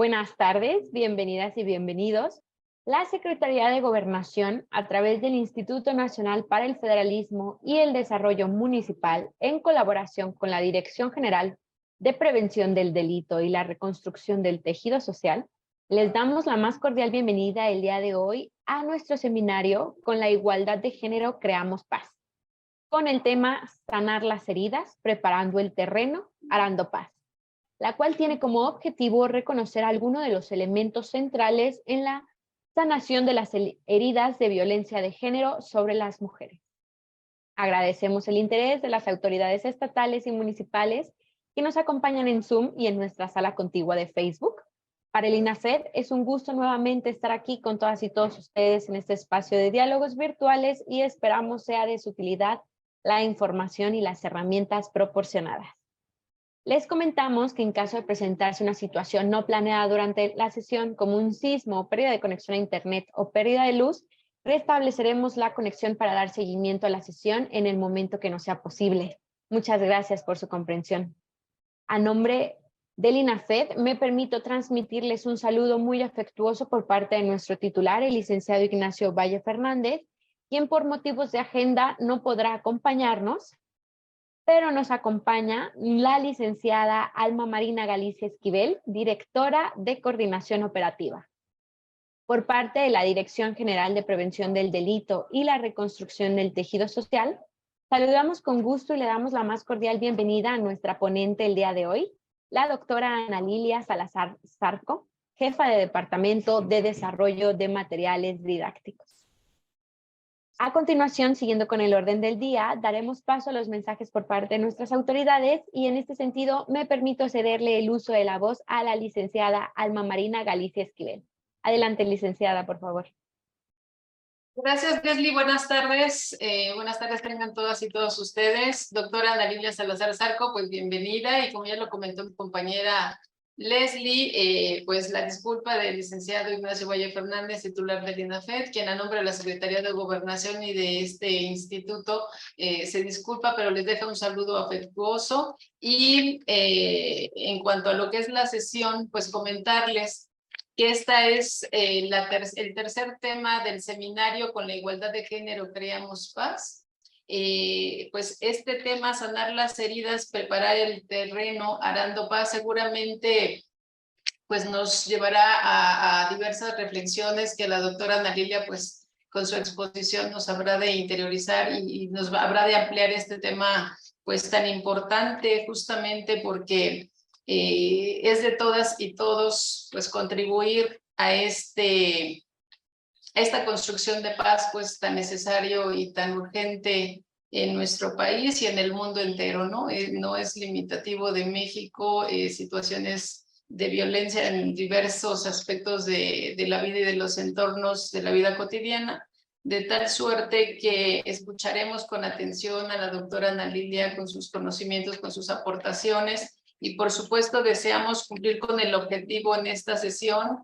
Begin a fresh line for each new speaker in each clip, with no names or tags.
buenas tardes, bienvenidas y bienvenidos. La Secretaría de Gobernación, a través del Instituto Nacional para el Federalismo y el Desarrollo Municipal, en colaboración con la Dirección General de Prevención del Delito y la Reconstrucción del Tejido Social, les damos la más cordial bienvenida el día de hoy a nuestro seminario Con la igualdad de género creamos paz, con el tema Sanar las heridas, preparando el terreno, arando paz, la cual tiene como objetivo reconocer algunos de los elementos centrales en la sanación de las heridas de violencia de género sobre las mujeres. Agradecemos el interés de las autoridades estatales y municipales que nos acompañan en Zoom y en nuestra sala contigua de Facebook. Para el INAFED es un gusto nuevamente estar aquí con todas y todos ustedes en este espacio de diálogos virtuales y esperamos sea de su utilidad la información y las herramientas proporcionadas. Les comentamos que en caso de presentarse una situación no planeada durante la sesión, como un sismo, pérdida de conexión a internet o pérdida de luz, restableceremos la conexión para dar seguimiento a la sesión en el momento que nos sea posible. Muchas gracias por su comprensión. A nombre del INAFED, me permito transmitirles un saludo muy afectuoso por parte de nuestro titular, el licenciado Ignacio Valle Fernández, quien por motivos de agenda no podrá acompañarnos, pero nos acompaña la licenciada Alma Marina Galicia Esquivel, directora de Coordinación Operativa. Por parte de la Dirección General de Prevención del Delito y la Reconstrucción del Tejido Social, saludamos con gusto y le damos la más cordial bienvenida a nuestra ponente el día de hoy, la doctora Ana Lilia Salazar Zarco, jefa de Departamento de Desarrollo de Materiales Didácticos. A continuación, siguiendo con el orden del día, daremos paso a los mensajes por parte de nuestras autoridades y en este sentido me permito cederle el uso de la voz a la licenciada Alma Marina Galicia Esquivel. Adelante, licenciada, por favor.
Gracias, Leslie. Buenas tardes. Buenas tardes tengan todas y todos ustedes. Doctora Ana Lilia Salazar Zarco, pues bienvenida. Y como ya lo comentó mi compañera Leslie, pues la disculpa del licenciado Ignacio Valle Fernández, titular del INAFED, quien a nombre de la Secretaría de Gobernación y de este instituto se disculpa, pero les deja un saludo afectuoso. Y en cuanto a lo que es la sesión, pues comentarles que esta es el tercer tema del seminario Con la igualdad de género creamos paz. Pues este tema, sanar las heridas, preparar el terreno, arando paz, seguramente pues nos llevará a diversas reflexiones que la doctora Ana Lilia pues con su exposición nos habrá de interiorizar y nos habrá de ampliar este tema pues tan importante, justamente porque es de todas y todos pues contribuir a esta construcción de paz pues tan necesario y tan urgente en nuestro país y en el mundo entero, ¿no? No es limitativo de México, situaciones de violencia en diversos aspectos de la vida y de los entornos de la vida cotidiana, de tal suerte que escucharemos con atención a la doctora Ana Lilia con sus conocimientos, con sus aportaciones y por supuesto deseamos cumplir con el objetivo en esta sesión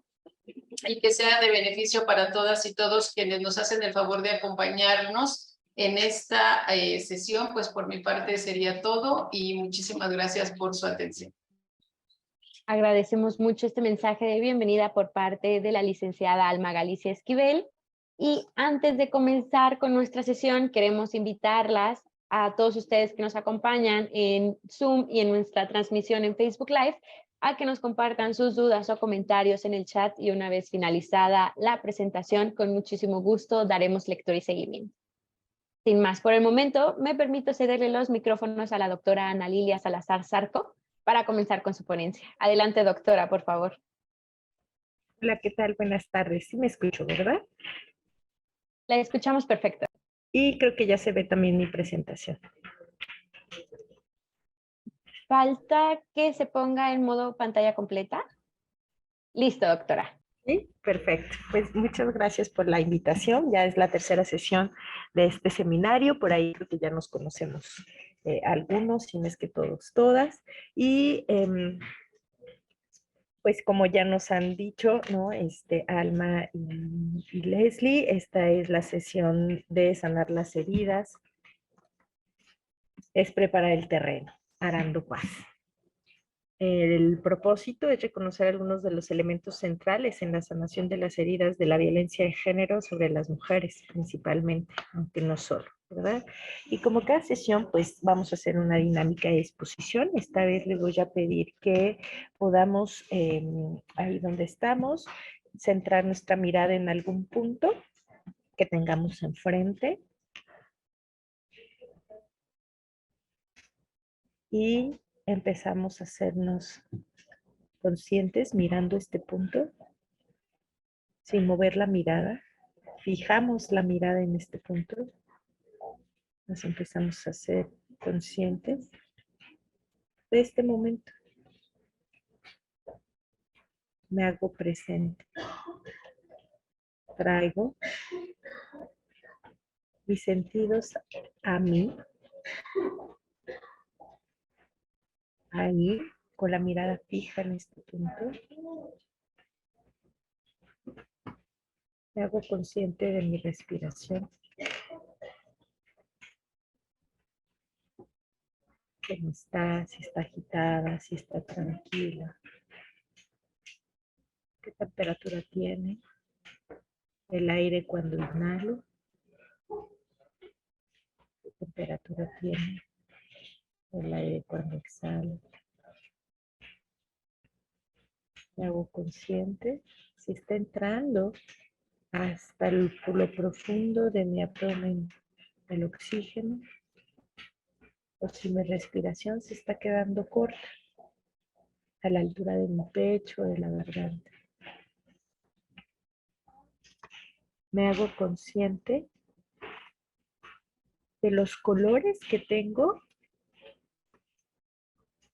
y que sea de beneficio para todas y todos quienes nos hacen el favor de acompañarnos en esta sesión. Pues por mi parte sería todo y muchísimas gracias por su atención.
Agradecemos mucho este mensaje de bienvenida por parte de la licenciada Alma Galicia Esquivel. Y antes de comenzar con nuestra sesión, queremos invitarlas a todos ustedes que nos acompañan en Zoom y en nuestra transmisión en Facebook Live a que nos compartan sus dudas o comentarios en el chat y una vez finalizada la presentación, con muchísimo gusto daremos lectura y seguimiento. Sin más por el momento, me permito cederle los micrófonos a la doctora Ana Lilia Salazar Zarco para comenzar con su ponencia. Adelante, doctora, por favor.
Hola, ¿qué tal? Buenas tardes. Sí me escucho, ¿verdad?
La escuchamos perfecto.
Y creo que ya se ve también mi presentación.
Falta que se ponga en modo pantalla completa. Listo, doctora.
Sí, perfecto. Pues muchas gracias por la invitación. Ya es la tercera sesión de este seminario. Por ahí creo que ya nos conocemos algunos, si no es que todos, todas. Y pues como ya nos han dicho, ¿no? Alma y Leslie, esta es la sesión de sanar las heridas. Es preparar el terreno, arando paz. El propósito es reconocer algunos de los elementos centrales en la sanación de las heridas de la violencia de género sobre las mujeres, principalmente, aunque no solo, ¿verdad? Y como cada sesión, pues vamos a hacer una dinámica de exposición. Esta vez les voy a pedir que podamos, ahí donde estamos, centrar nuestra mirada en algún punto que tengamos enfrente. Y empezamos a hacernos conscientes mirando este punto, sin mover la mirada. Fijamos la mirada en este punto. Nos empezamos a ser conscientes de este momento. Me hago presente. Traigo mis sentidos a mí. Ahí, con la mirada fija en este punto. Me hago consciente de mi respiración. ¿Cómo está? Si está agitada, si está tranquila. ¿Qué temperatura tiene el aire cuando inhalo? ¿Qué temperatura tiene el aire cuando exhalo? Me hago consciente si está entrando hasta lo profundo de mi abdomen el oxígeno o si mi respiración se está quedando corta a la altura de mi pecho o de la garganta. Me hago consciente de los colores que tengo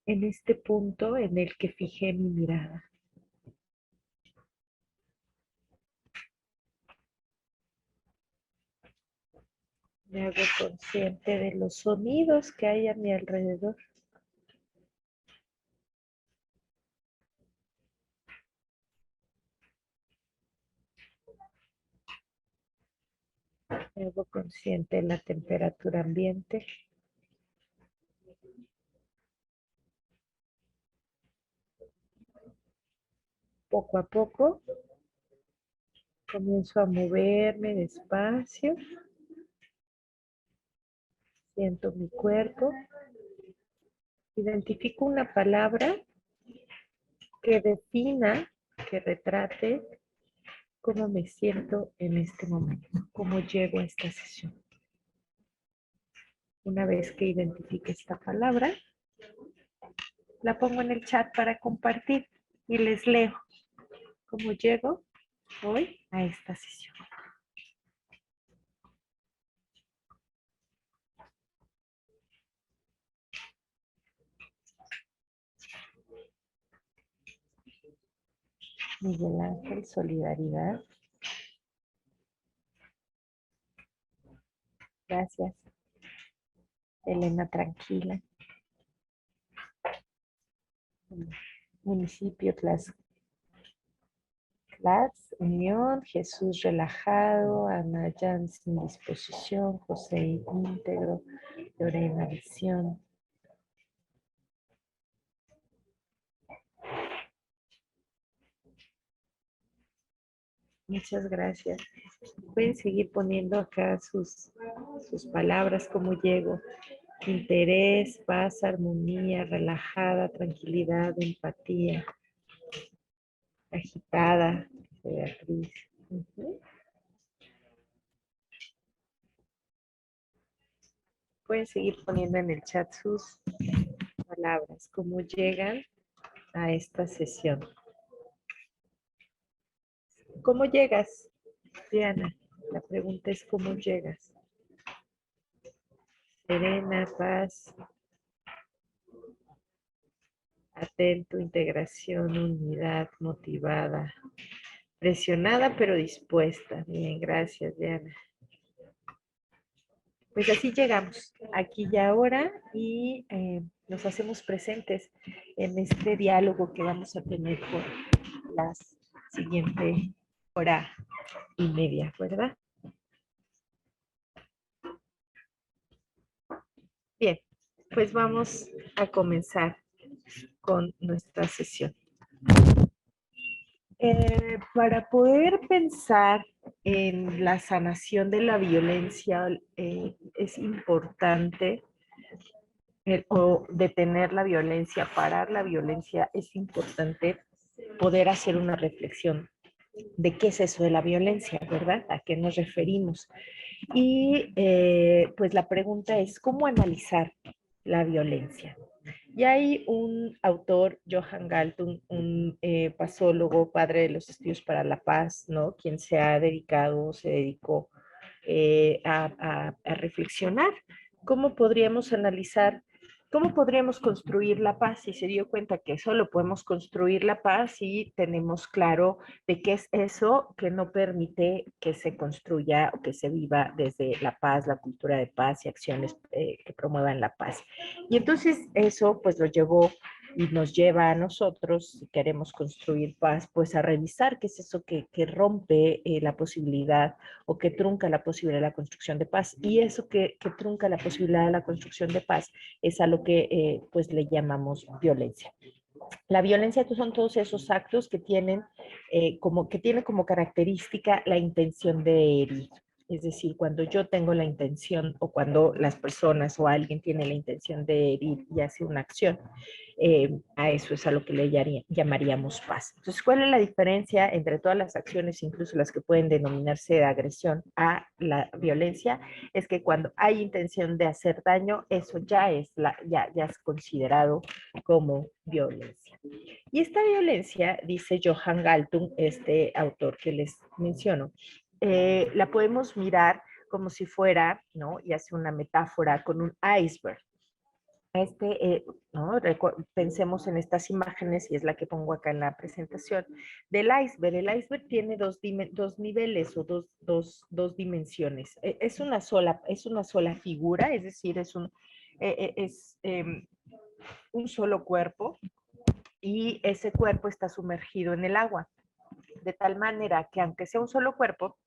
en este punto en el que fijé mi mirada. Me hago consciente de los sonidos que hay a mi alrededor. Me hago consciente de la temperatura ambiente. Poco a poco comienzo a moverme despacio. Siento mi cuerpo. Identifico una palabra que defina, que retrate cómo me siento en este momento, cómo llego a esta sesión. Una vez que identifique esta palabra, la pongo en el chat para compartir y les leo cómo llego hoy a esta sesión. Miguel Ángel, solidaridad. Gracias. Elena, tranquila. Municipio Tlaxcala, Unión, Jesús relajado, Ana Jan sin disposición, José íntegro, Lorena visión. Muchas gracias. Pueden seguir poniendo acá sus palabras, cómo llego. Interés, paz, armonía, relajada, tranquilidad, empatía, agitada, Beatriz. Pueden seguir poniendo en el chat sus palabras, cómo llegan a esta sesión. ¿Cómo llegas, Diana? La pregunta es ¿cómo llegas? Serena, paz, atento, integración, unidad, motivada, presionada pero dispuesta. Bien, gracias, Diana. Pues así llegamos, aquí y ahora, y nos hacemos presentes en este diálogo que vamos a tener por la siguiente hora y media, ¿verdad? Bien, pues vamos a comenzar con nuestra sesión. Para poder pensar en la sanación de la violencia, es importante, o detener la violencia, parar la violencia, es importante poder hacer una reflexión de qué es eso de la violencia, ¿verdad? ¿A qué nos referimos? Y pues la pregunta es, ¿cómo analizar la violencia? Y hay un autor, Johan Galtung, un pasólogo, padre de los estudios para la paz, ¿no? Quien se dedicó a reflexionar cómo podríamos analizar, cómo podríamos construir la paz, y se dio cuenta que solo podemos construir la paz si tenemos claro de qué es eso que no permite que se construya o que se viva desde la paz, la cultura de paz y acciones que promuevan la paz. Y entonces eso pues lo llevó y nos lleva a nosotros, si queremos construir paz, pues a revisar qué es eso que rompe la posibilidad o que trunca la posibilidad de la construcción de paz. Y eso que trunca la posibilidad de la construcción de paz es a lo que pues le llamamos violencia. La violencia son todos esos actos que tienen como característica la intención de herir. Es decir, cuando yo tengo la intención o cuando las personas o alguien tiene la intención de herir y hace una acción, a eso es a lo que le llamaríamos paz. Entonces, ¿cuál es la diferencia entre todas las acciones, incluso las que pueden denominarse de agresión, a la violencia? Es que cuando hay intención de hacer daño, eso ya es considerado como violencia. Y esta violencia, dice Johan Galtung, este autor que les menciono, la podemos mirar como si fuera, ¿no? Y hace una metáfora con un iceberg. ¿No? Pensemos en estas imágenes, y es la que pongo acá en la presentación, del iceberg. El iceberg tiene dos niveles o dos dimensiones. Es una sola figura, es decir, es un solo cuerpo, y ese cuerpo está sumergido en el agua. De tal manera que aunque sea un solo cuerpo,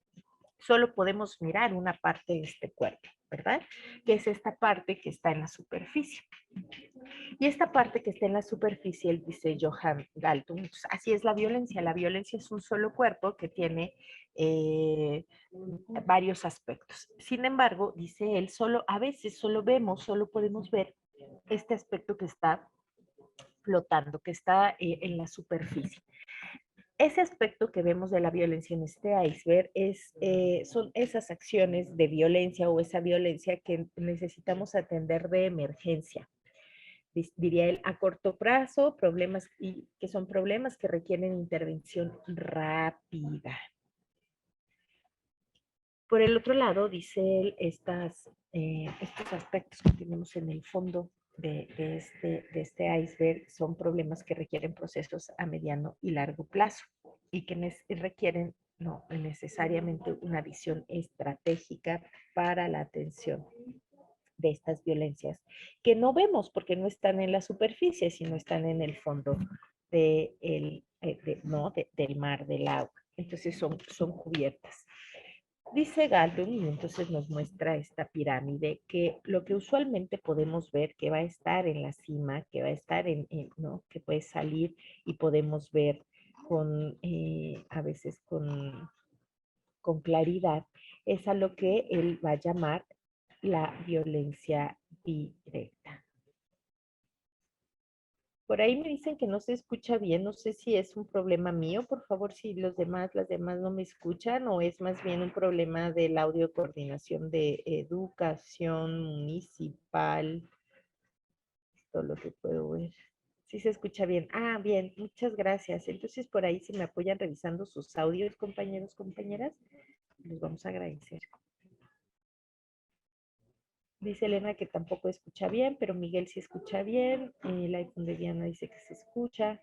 solo podemos mirar una parte de este cuerpo, ¿verdad? Que es esta parte que está en la superficie. Y esta parte que está en la superficie, dice Johan Galtung, pues así es la violencia. La violencia es un solo cuerpo que tiene varios aspectos. Sin embargo, dice él, a veces solo podemos ver este aspecto que está flotando, que está en la superficie. Ese aspecto que vemos de la violencia en este iceberg son esas acciones de violencia o esa violencia que necesitamos atender de emergencia. Diría él, a corto plazo, que son problemas que requieren intervención rápida. Por el otro lado, dice él, estos aspectos que tenemos en el fondo de este iceberg son problemas que requieren procesos a mediano y largo plazo y que requieren no necesariamente una visión estratégica para la atención de estas violencias que no vemos porque no están en la superficie, sino están en el fondo del mar, del agua. Entonces son cubiertas. Dice Galtung, y entonces nos muestra esta pirámide, que lo que usualmente podemos ver que va a estar en la cima, que va a estar ¿no? Que puede salir y podemos ver a veces con claridad, es a lo que él va a llamar la violencia directa. Por ahí me dicen que no se escucha bien, no sé si es un problema mío, por favor, si las demás no me escuchan, o es más bien un problema de la audio coordinación de educación municipal. Todo lo que puedo ver. Sí se escucha bien. Ah, bien, muchas gracias. Entonces, por ahí si me apoyan revisando sus audios, compañeros, compañeras, les vamos a agradecer. Dice Elena que tampoco escucha bien, pero Miguel sí escucha bien. El iPhone de Diana dice que se escucha.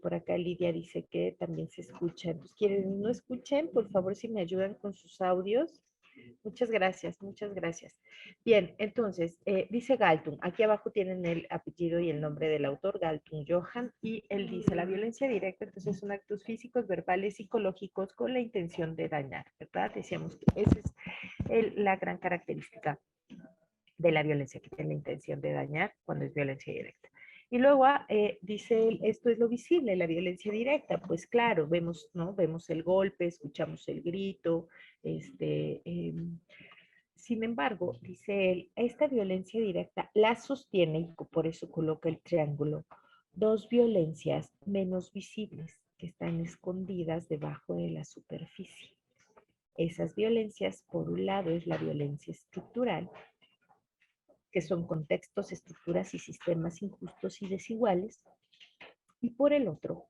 Por acá Lidia dice que también se escucha. Entonces, quienes no escuchen, por favor, si me ayudan con sus audios. Muchas gracias, muchas gracias. Bien, entonces, dice Galtung, aquí abajo tienen el apellido y el nombre del autor, Galtung Johan, y él dice, la violencia directa, entonces, son actos físicos, verbales, psicológicos con la intención de dañar, ¿verdad? Decíamos que esa es la gran característica de la violencia, que tiene la intención de dañar cuando es violencia directa. Y luego dice él, esto es lo visible, la violencia directa. Pues claro, vemos, ¿no? Vemos el golpe, escuchamos el grito. Sin embargo, dice él, esta violencia directa la sostiene, y por eso coloca el triángulo, dos violencias menos visibles que están escondidas debajo de la superficie. Esas violencias, por un lado, es la violencia estructural, que son contextos, estructuras y sistemas injustos y desiguales, y por el otro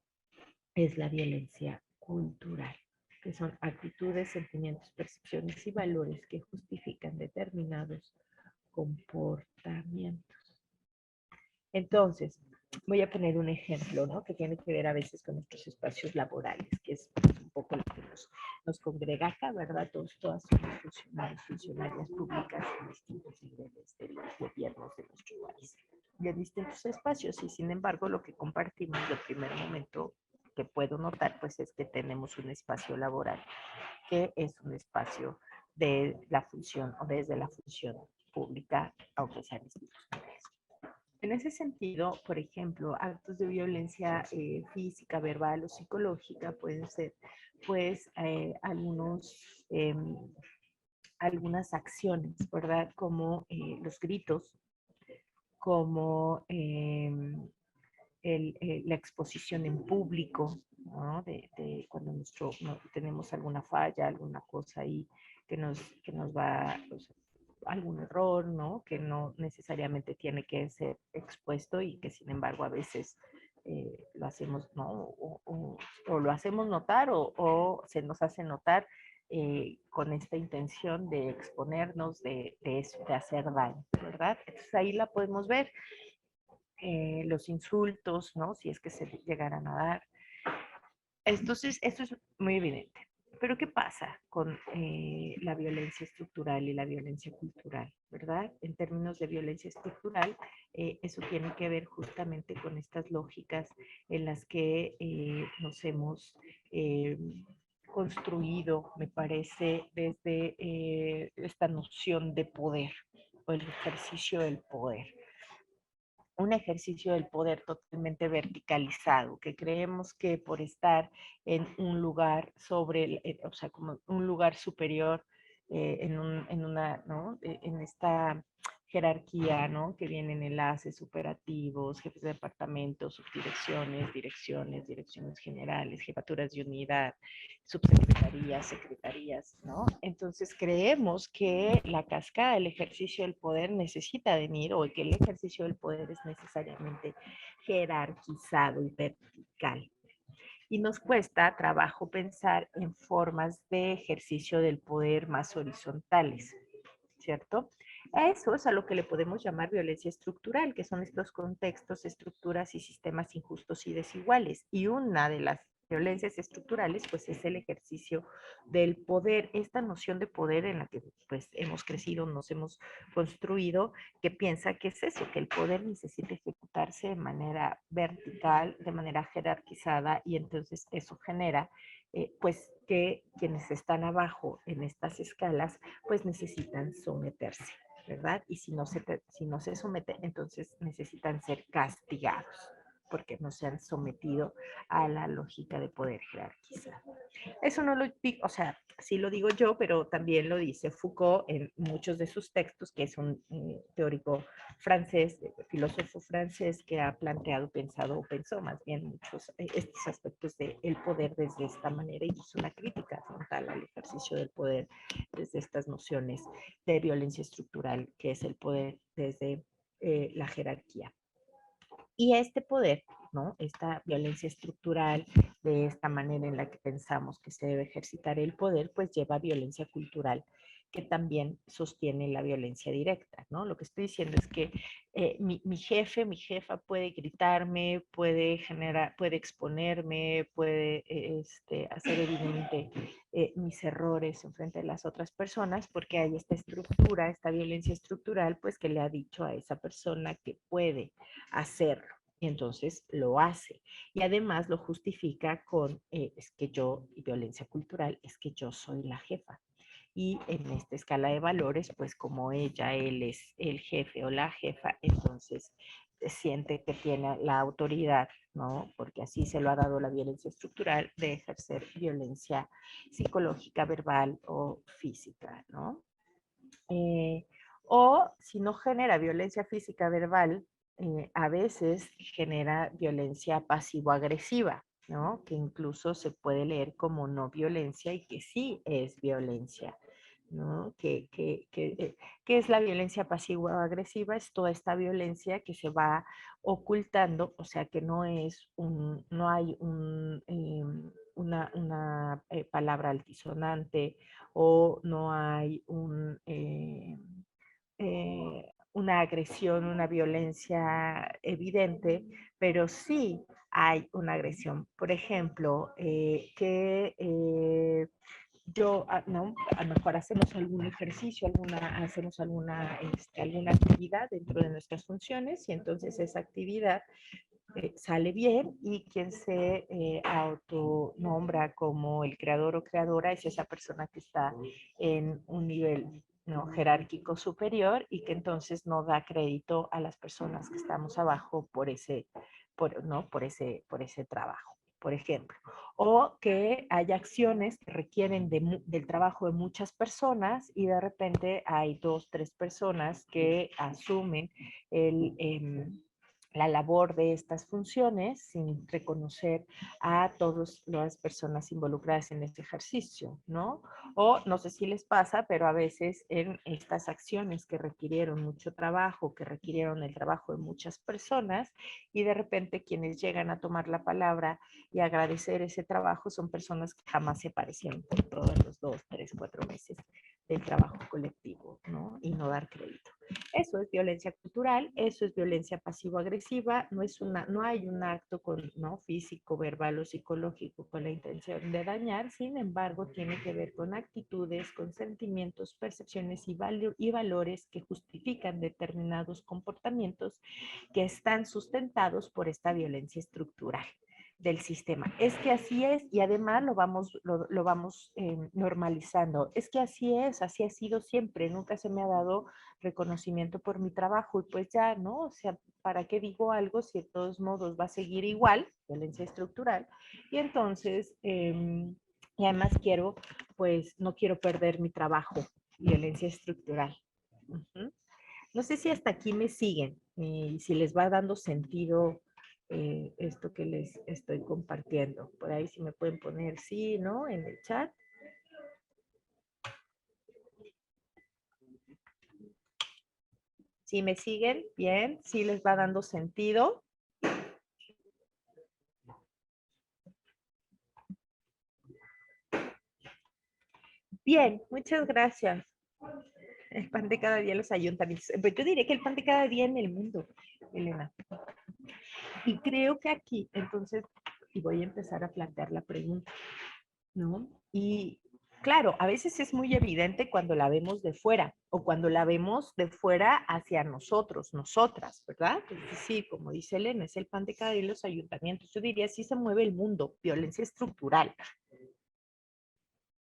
es la violencia cultural, que son actitudes, sentimientos, percepciones y valores que justifican determinados comportamientos. Entonces, voy a poner un ejemplo, ¿no? Que tiene que ver a veces con nuestros espacios laborales, que es un poco lo que nos congrega acá, ¿verdad? Todas somos funcionarios, funcionarias públicas en distintos niveles de los gobiernos de nuestro país y en distintos espacios. Y sin embargo, lo que compartimos de primer momento que puedo notar, pues es que tenemos un espacio laboral que es un espacio de la función o desde la función pública, aunque sean distintos niveles. En ese sentido, por ejemplo, actos de violencia física, verbal o psicológica pueden ser, pues, algunas acciones, ¿verdad? Como los gritos, como la exposición en público, ¿no? Cuando tenemos alguna falla, alguna cosa ahí que nos va, pues, algún error, ¿no? Que no necesariamente tiene que ser expuesto y que sin embargo a veces lo hacemos, ¿no? O lo hacemos notar o se nos hace notar con esta intención de exponernos, de hacer daño, ¿verdad? Entonces ahí la podemos ver. Los insultos, ¿no? Si es que se llegaran a dar. Entonces, esto es muy evidente. Pero ¿qué pasa con la violencia estructural y la violencia cultural, verdad? En términos de violencia estructural, eso tiene que ver justamente con estas lógicas en las que nos hemos construido, me parece, desde esta noción de poder o el ejercicio del poder. Un ejercicio del poder totalmente verticalizado, que creemos que por estar en un lugar o sea, como un lugar superior ¿no? En esta jerarquía, ¿no? Que vienen enlaces operativos, jefes de departamento, subdirecciones, direcciones generales, jefaturas de unidad, subsecretarías, secretarías, ¿no? Entonces creemos que la cascada del ejercicio del poder necesita venir, o que el ejercicio del poder es necesariamente jerarquizado y vertical. Y nos cuesta trabajo pensar en formas de ejercicio del poder más horizontales, ¿cierto? Eso es a lo que le podemos llamar violencia estructural, que son estos contextos, estructuras y sistemas injustos y desiguales. Y una de las violencias estructurales, pues, es el ejercicio del poder, esta noción de poder en la que, pues, hemos crecido, nos hemos construido, que piensa que es eso, que el poder necesita ejecutarse de manera vertical, de manera jerarquizada, y entonces eso genera, pues, que quienes están abajo en estas escalas, pues necesitan someterse, ¿verdad? Y si no se someten, entonces necesitan ser castigados, porque no se han sometido a la lógica de poder jerarquizar. Eso no lo digo, o sea, sí lo digo yo, pero también lo dice Foucault en muchos de sus textos, que es un teórico francés, filósofo francés, que ha planteado, pensado, o pensó más bien muchos estos aspectos del poder desde esta manera, y es una crítica frontal al ejercicio del poder desde estas nociones de violencia estructural, que es el poder desde la jerarquía. Y este poder, ¿no? Esta violencia estructural, de esta manera en la que pensamos que se debe ejercitar el poder, pues lleva a violencia cultural, que también sostiene la violencia directa, ¿no? Lo que estoy diciendo es que mi jefe, mi jefa puede gritarme, puede exponerme, puede hacer evidente mis errores en frente de las otras personas, porque hay esta estructura, esta violencia estructural, pues que le ha dicho a esa persona que puede hacerlo. Y entonces lo hace. Y además lo justifica con, es que yo, violencia cultural, es que yo soy la jefa. Y en esta escala de valores, pues como él es el jefe o la jefa, entonces siente que tiene la autoridad, ¿no? Porque así se lo ha dado la violencia estructural de ejercer violencia psicológica, verbal o física, ¿no? O si no genera violencia física verbal, a veces genera violencia pasivo-agresiva, ¿no? Que incluso se puede leer como no violencia y que sí es violencia, ¿no? ¿Qué es la violencia pasivo-agresiva? Es toda esta violencia que se va ocultando, o sea, que no es no hay una palabra altisonante o no hay una agresión, una violencia evidente, pero sí hay una agresión. Por ejemplo, no, a lo mejor hacemos algún ejercicio, hacemos alguna actividad dentro de nuestras funciones y entonces esa actividad sale bien y quien se autonombra como el creador o creadora es esa persona que está en un nivel, ¿no?, jerárquico superior y que entonces no da crédito a las personas que estamos abajo ¿no?, por ese trabajo, por ejemplo. O que hay acciones que requieren del trabajo de muchas personas y de repente hay 2, 3 personas que asumen la labor de estas funciones sin reconocer a todas las personas involucradas en este ejercicio, ¿no? O no sé si les pasa, pero a veces en estas acciones que requirieron mucho trabajo, que requirieron el trabajo de muchas personas, y de repente quienes llegan a tomar la palabra y agradecer ese trabajo son personas que jamás se aparecieron por todos los 2, 3, 4 meses del trabajo colectivo, ¿no? Y no dar crédito. Eso es violencia cultural, eso es violencia pasivo-agresiva, no hay un acto ¿no?, físico, verbal o psicológico con la intención de dañar, sin embargo, tiene que ver con actitudes, con sentimientos, percepciones y valores que justifican determinados comportamientos que están sustentados por esta violencia estructural del sistema. Es que así es y además lo vamos normalizando. Es que así ha sido siempre, nunca se me ha dado reconocimiento por mi trabajo y pues ya, ¿no? O sea, ¿para qué digo algo si de todos modos va a seguir igual, violencia estructural? Y entonces, y además pues no quiero perder mi trabajo, violencia estructural. No sé si hasta aquí me siguen y si les va dando sentido esto que les estoy compartiendo. Por ahí si me pueden poner sí, ¿no? En el chat. Si me siguen, bien, si les va dando sentido. Bien, muchas gracias. El pan de cada día en los ayuntamientos. Pues yo diría que el pan de cada día en el mundo, Elena. Y creo que aquí, entonces, y voy a empezar a plantear la pregunta, ¿no? Y claro, a veces es muy evidente cuando la vemos de fuera o cuando la vemos de fuera hacia nosotros, nosotras, ¿verdad? Es decir, como dice Elena, es el pan de cada día en los ayuntamientos. Yo diría, así se mueve el mundo, violencia estructural.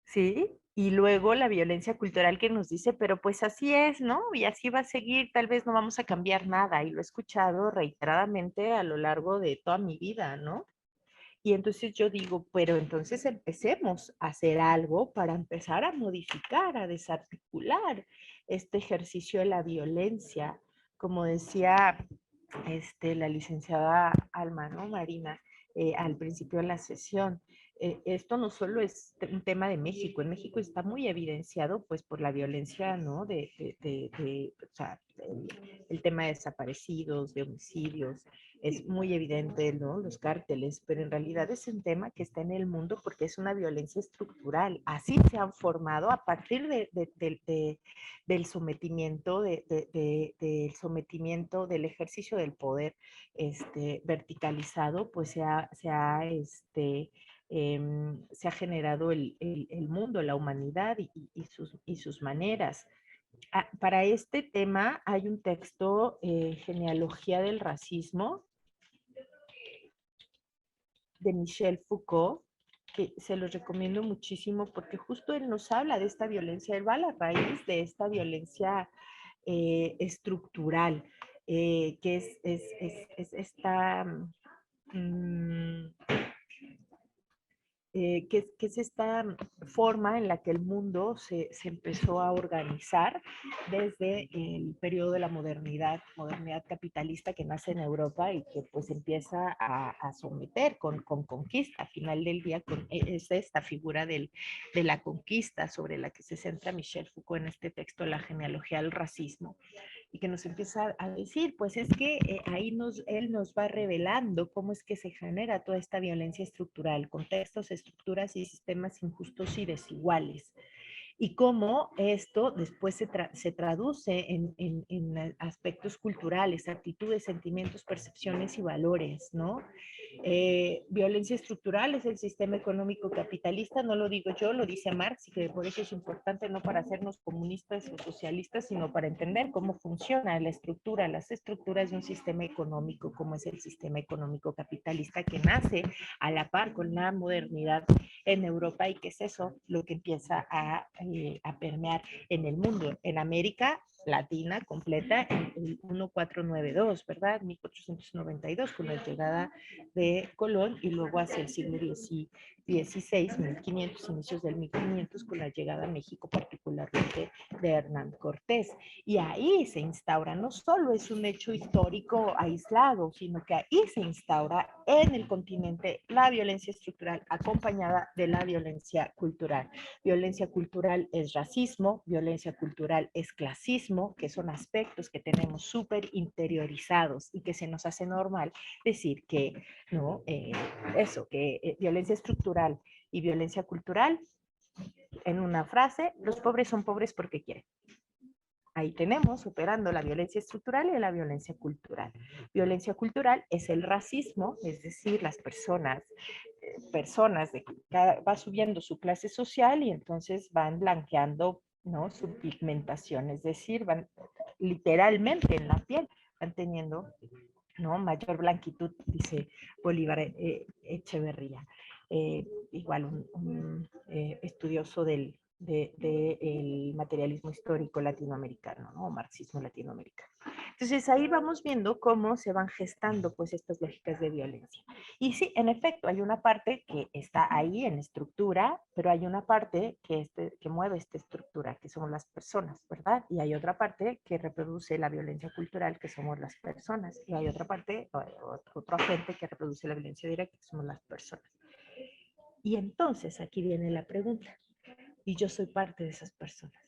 ¿Sí? Y luego la violencia cultural que nos dice, pero pues así es, ¿no? Y así va a seguir, tal vez no vamos a cambiar nada. Y lo he escuchado reiteradamente a lo largo de toda mi vida, ¿no? Y entonces yo digo, pero entonces empecemos a hacer algo para empezar a modificar, a desarticular este ejercicio de la violencia. Como decía la licenciada Alma, ¿no? Marina, al principio de la sesión. Esto no solo es un tema de México, en México está muy evidenciado pues por la violencia, ¿no? O sea, el tema de desaparecidos, de homicidios, es muy evidente, ¿no? Los cárteles, pero en realidad es un tema que está en el mundo porque es una violencia estructural. Así se han formado a partir del sometimiento, del sometimiento, del ejercicio del poder verticalizado, pues se ha generado el mundo, la humanidad y sus maneras. Para este tema hay un texto, Genealogía del Racismo, de Michel Foucault, que se los recomiendo muchísimo porque justo él nos habla de esta violencia, él va a la raíz de esta violencia estructural. que es esta... que es esta forma en la que el mundo se empezó a organizar desde el periodo de la modernidad capitalista que nace en Europa y que pues empieza a someter con conquista. Al final del día es esta figura de la conquista sobre la que se centra Michel Foucault en este texto, La genealogía del racismo, y que nos empieza a decir, pues es que ahí él nos va revelando cómo es que se genera toda esta violencia estructural, contextos, estructuras y sistemas injustos y desiguales. Y cómo esto después se traduce en aspectos culturales, actitudes, sentimientos, percepciones y valores, ¿no? Violencia estructural es el sistema económico capitalista, no lo digo yo, lo dice Marx, y que por eso es importante no para hacernos comunistas o socialistas, sino para entender cómo funciona la estructura, las estructuras de un sistema económico, como es el sistema económico capitalista que nace a la par con la modernidad en Europa, y que es eso lo que empieza a permear en el mundo, en América Latina completa, en el 1492, ¿verdad? 1492, con la llegada de Colón, y luego hacia el siglo XVI, 1500, inicios del 1500, con la llegada a México particularmente de Hernán Cortés. Y ahí se instaura, no solo es un hecho histórico aislado, sino que ahí se instaura en el continente la violencia estructural acompañada de la violencia cultural. Violencia cultural es racismo, violencia cultural es clasismo, que son aspectos que tenemos súper interiorizados y que se nos hace normal decir que, ¿no? Violencia estructural y violencia cultural, en una frase, los pobres son pobres porque quieren. Ahí tenemos operando la violencia estructural y la violencia cultural. Violencia cultural es el racismo, es decir, las personas va subiendo su clase social y entonces van blanqueando, ¿no?, su pigmentación, es decir, van literalmente en la piel, van teniendo, ¿no?, mayor blanquitud, dice Bolívar Echeverría. Igual un estudioso del materialismo histórico latinoamericano, ¿no? Marxismo latinoamericano. Entonces ahí vamos viendo cómo se van gestando pues estas lógicas de violencia. Y sí, en efecto, hay una parte que está ahí en estructura, pero hay una parte que mueve esta estructura, que somos las personas, ¿verdad? Y hay otra parte que reproduce la violencia cultural, que somos las personas. Y hay otra parte, otro agente que reproduce la violencia directa, que somos las personas. Y entonces aquí viene la pregunta. Y yo soy parte de esas personas.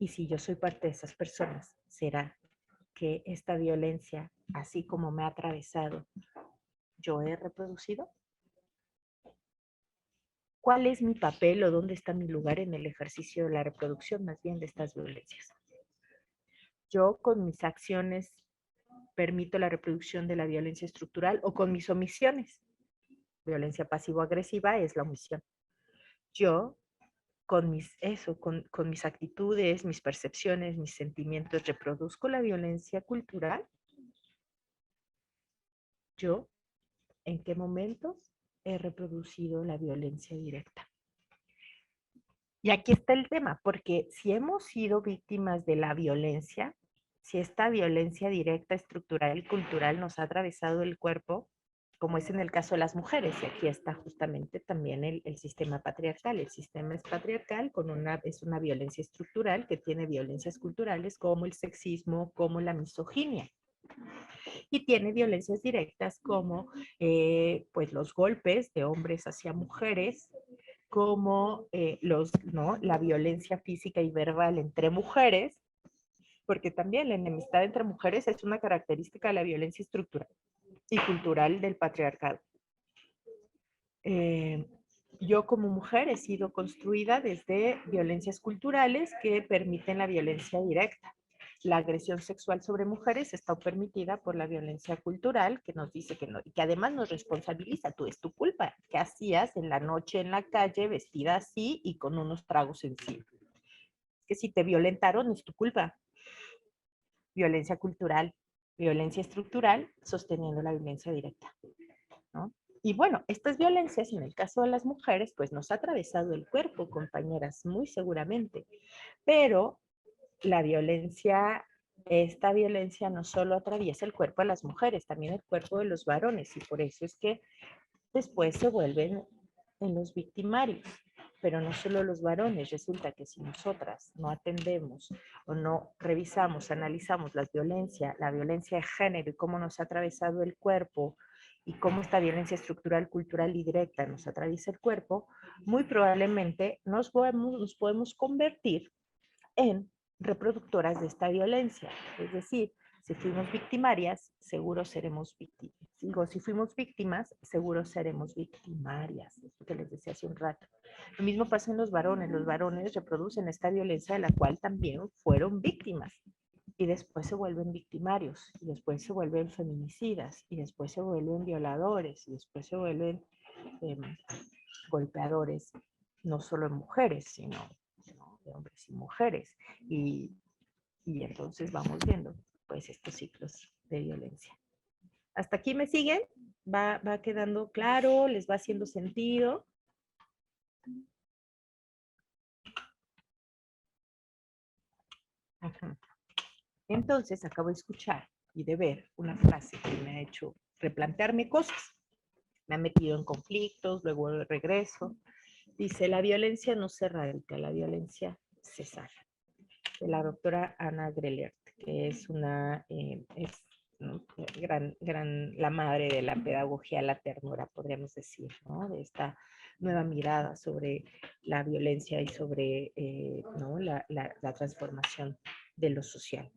Y si yo soy parte de esas personas, ¿será que esta violencia, así como me ha atravesado, yo he reproducido? ¿Cuál es mi papel o dónde está mi lugar en el ejercicio de la reproducción más bien de estas violencias? Yo con mis acciones permito la reproducción de la violencia estructural, o con mis omisiones. Violencia pasivo-agresiva es la omisión. Yo con mis actitudes, mis percepciones, mis sentimientos, reproduzco la violencia cultural. Yo, ¿en qué momentos he reproducido la violencia directa? Y aquí está el tema, porque si hemos sido víctimas de la violencia, si esta violencia directa, estructural y cultural nos ha atravesado el cuerpo, como es en el caso de las mujeres, y aquí está justamente también el sistema patriarcal. El sistema es patriarcal, es una violencia estructural que tiene violencias culturales como el sexismo, como la misoginia. Y tiene violencias directas como pues los golpes de hombres hacia mujeres, como la violencia física y verbal entre mujeres, porque también la enemistad entre mujeres es una característica de la violencia estructural y cultural del patriarcado. Yo como mujer he sido construida desde violencias culturales que permiten la violencia directa. La agresión sexual sobre mujeres está permitida por la violencia cultural, que nos dice que no, y que además nos responsabiliza. Es tu culpa. ¿Qué hacías en la noche en la calle vestida así y con unos tragos encima? Que si te violentaron es tu culpa. Violencia cultural, violencia estructural, sosteniendo la violencia directa, ¿no? Y bueno, estas violencias, en el caso de las mujeres, pues nos ha atravesado el cuerpo, compañeras, muy seguramente. Pero la violencia esta violencia no solo atraviesa el cuerpo de las mujeres, también el cuerpo de los varones, y por eso es que después se vuelven en los victimarios. Pero no solo los varones, resulta que si nosotras no atendemos o no revisamos, analizamos la violencia de género y cómo nos ha atravesado el cuerpo y cómo esta violencia estructural, cultural y directa nos atraviesa el cuerpo, muy probablemente nos podemos convertir en reproductoras de esta violencia. Es decir, si fuimos victimarias, seguro seremos víctimas. Digo, si fuimos víctimas, seguro seremos victimarias. Es lo que les decía hace un rato. Lo mismo pasa en los varones. Los varones reproducen esta violencia de la cual también fueron víctimas. Y después se vuelven victimarios, y después se vuelven feminicidas, y después se vuelven violadores, y después se vuelven golpeadores, no solo en mujeres, sino de hombres y mujeres. Y entonces vamos viendo pues estos ciclos de violencia. ¿Hasta aquí me siguen? ¿Va quedando claro? ¿Les va haciendo sentido? Ajá. Entonces acabo de escuchar y de ver una frase que me ha hecho replantearme cosas. Me ha metido en conflictos, luego regreso. Dice, la violencia no se erradica, la violencia se sana. De la doctora Ana Grelert, que es la madre de la pedagogía, la ternura, podríamos decir, ¿no? De esta nueva mirada sobre la violencia y sobre ¿no? la transformación de lo social.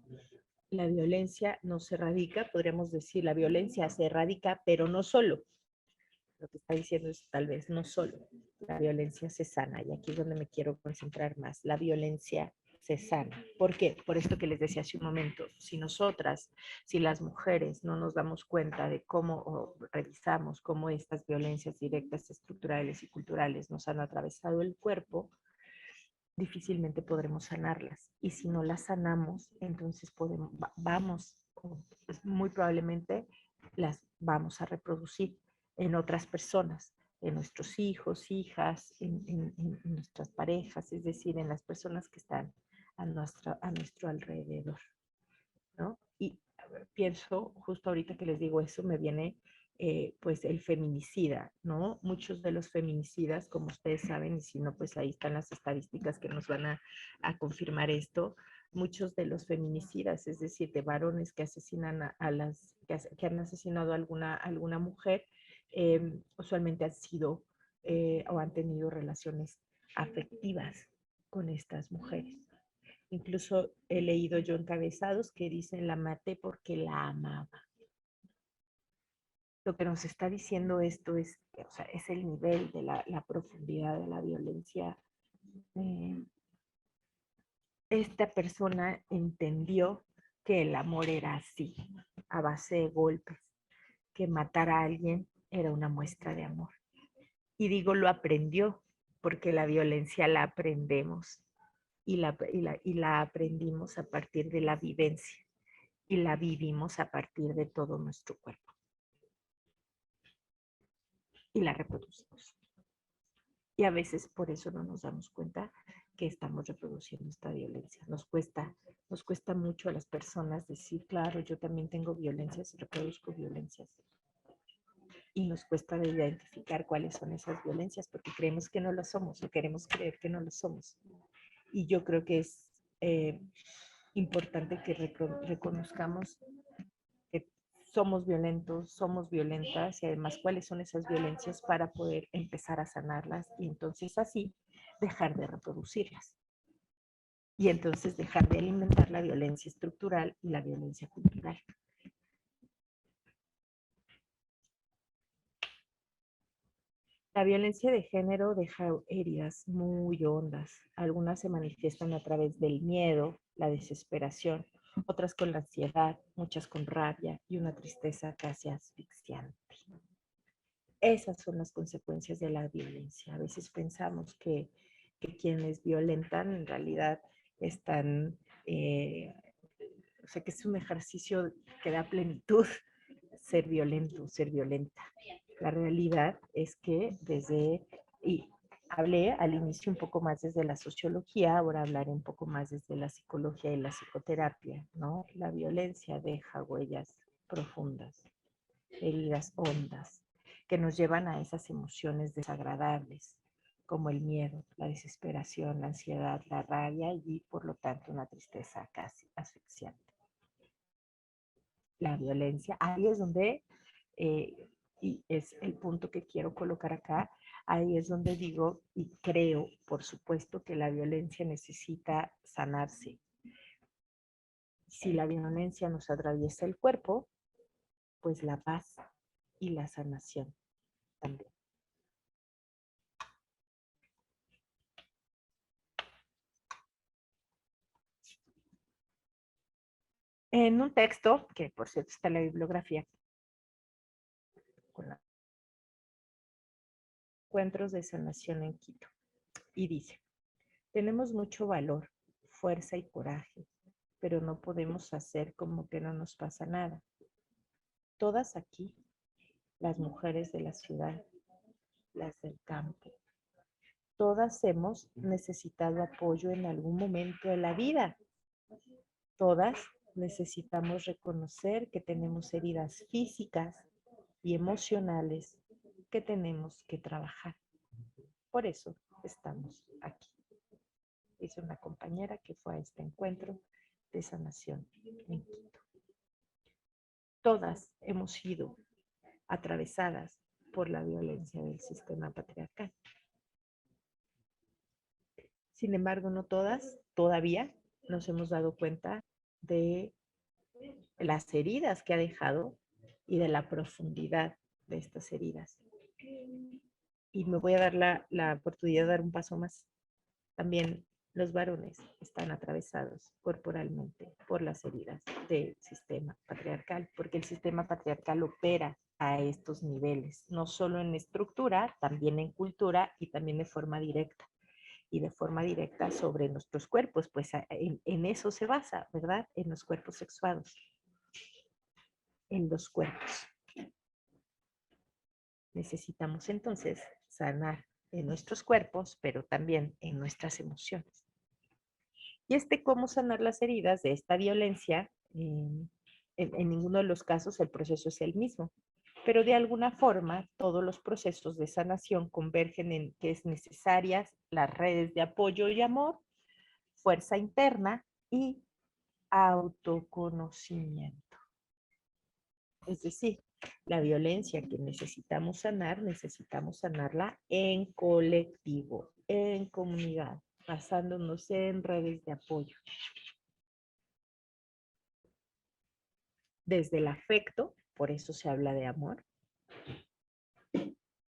La violencia no se erradica, podríamos decir, la violencia se erradica, pero no solo. Lo que está diciendo es tal vez no solo. La violencia se sana, y aquí es donde me quiero concentrar más. La violencia se sana. ¿Por qué? Por esto que les decía hace un momento. Si nosotras, si las mujeres no nos damos cuenta de cómo, o revisamos cómo estas violencias directas, estructurales y culturales nos han atravesado el cuerpo, difícilmente podremos sanarlas. Y si no las sanamos, entonces muy probablemente las vamos a reproducir en otras personas, en nuestros hijos, hijas, en nuestras parejas, es decir, en las personas que están a nuestro alrededor, ¿no? Y pienso, justo ahorita que les digo eso, me viene pues el feminicida, ¿no? Muchos de los feminicidas, como ustedes saben, y si no, pues ahí están las estadísticas que nos van a confirmar esto, muchos de los feminicidas, es decir, de varones que asesinan que han asesinado a alguna mujer, usualmente han sido o han tenido relaciones afectivas con estas mujeres. Incluso he leído yo encabezados que dicen la maté porque la amaba. Lo que nos está diciendo esto es, o sea, es el nivel de la profundidad de la violencia. Esta persona entendió que el amor era así, a base de golpes, que matar a alguien era una muestra de amor. Y digo, lo aprendió, porque la violencia la aprendemos y la aprendimos a partir de la vivencia y la vivimos a partir de todo nuestro cuerpo. Y la reproducimos. Y a veces por eso no nos damos cuenta que estamos reproduciendo esta violencia. Nos cuesta mucho a las personas decir, claro, yo también tengo violencias y reproduzco violencias. Y nos cuesta identificar cuáles son esas violencias porque creemos que no lo somos o queremos creer que no lo somos. Y yo creo que es importante que reconozcamos que somos violentos, somos violentas y además cuáles son esas violencias para poder empezar a sanarlas y entonces así dejar de reproducirlas. Y entonces dejar de alimentar la violencia estructural y la violencia cultural. La violencia de género deja heridas muy hondas. Algunas se manifiestan a través del miedo, la desesperación, otras con la ansiedad, muchas con rabia y una tristeza casi asfixiante. Esas son las consecuencias de la violencia. A veces pensamos que quienes violentan en realidad están, o sea, que es un ejercicio que da plenitud ser violento, ser violenta. La realidad es que Hablé al inicio un poco más desde la sociología, ahora hablaré un poco más desde la psicología y la psicoterapia, ¿no? La violencia deja huellas profundas, heridas hondas, que nos llevan a esas emociones desagradables, como el miedo, la desesperación, la ansiedad, la rabia y, por lo tanto, una tristeza casi asfixiante. La violencia, ahí es donde, y es el punto que quiero colocar acá, ahí es donde digo y creo, por supuesto, que la violencia necesita sanarse. Si la violencia nos atraviesa el cuerpo, pues la paz y la sanación también. En un texto, que por cierto está en la bibliografía, con los encuentros de sanación en Quito, y dice, tenemos mucho valor, fuerza y coraje, pero no podemos hacer como que no nos pasa nada. Todas aquí, las mujeres de la ciudad, las del campo, todas hemos necesitado apoyo en algún momento de la vida. Todas necesitamos reconocer que tenemos heridas físicas y emocionales que tenemos que trabajar. Por eso estamos aquí. Es una compañera que fue a este encuentro de sanación en Quito. Todas hemos sido atravesadas por la violencia del sistema patriarcal. Sin embargo, no todas todavía nos hemos dado cuenta de las heridas que ha dejado y de la profundidad de estas heridas. Y me voy a dar la oportunidad de dar un paso más. También los varones están atravesados corporalmente por las heridas del sistema patriarcal, porque el sistema patriarcal opera a estos niveles, no solo en estructura, también en cultura y también de forma directa. Y de forma directa sobre nuestros cuerpos, pues en eso se basa, ¿verdad? En los cuerpos sexuados, en los cuerpos. Necesitamos entonces sanar en nuestros cuerpos, pero también en nuestras emociones. Y cómo sanar las heridas de esta violencia, en ninguno de los casos el proceso es el mismo, pero de alguna forma todos los procesos de sanación convergen en que es necesarias las redes de apoyo y amor, fuerza interna y autoconocimiento. Es decir, la violencia que necesitamos sanarla en colectivo, en comunidad, basándonos en redes de apoyo. Desde el afecto, por eso se habla de amor.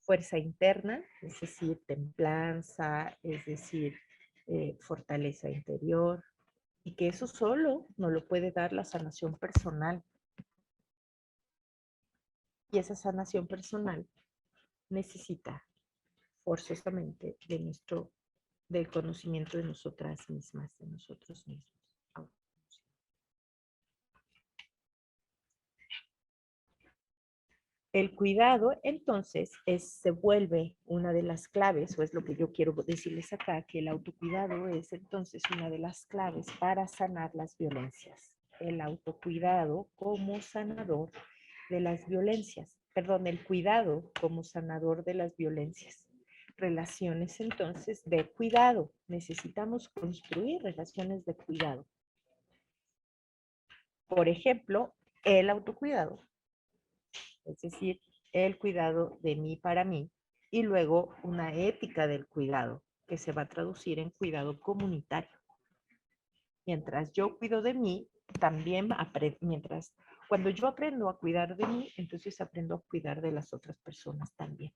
Fuerza interna, es decir, templanza, es decir, fortaleza interior, y que eso solo nos lo puede dar la sanación personal. Y esa sanación personal necesita forzosamente del conocimiento de nosotras mismas, de nosotros mismos. El cuidado, entonces, se vuelve una de las claves, o es lo que yo quiero decirles acá, que el autocuidado es entonces una de las claves para sanar las violencias. El autocuidado como sanador de las violencias. Perdón, el cuidado como sanador de las violencias. Relaciones entonces de cuidado. Necesitamos construir relaciones de cuidado. Por ejemplo, el autocuidado. Es decir, el cuidado de mí para mí. Y luego una ética del cuidado que se va a traducir en cuidado comunitario. Mientras yo cuido de mí, también cuando yo aprendo a cuidar de mí, entonces aprendo a cuidar de las otras personas también.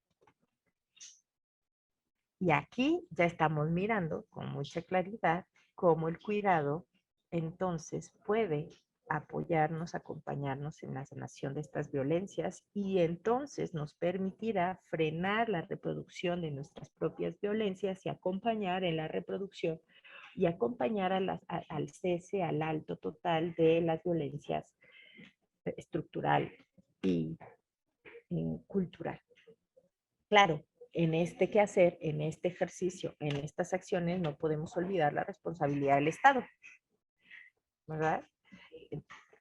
Y aquí ya estamos mirando con mucha claridad cómo el cuidado entonces puede apoyarnos, acompañarnos en la sanación de estas violencias y entonces nos permitirá frenar la reproducción de nuestras propias violencias y acompañar en la reproducción y acompañar al cese, al alto total de las violencias estructural y cultural. Claro, en este quehacer, en este ejercicio, en estas acciones, no podemos olvidar la responsabilidad del Estado, ¿verdad?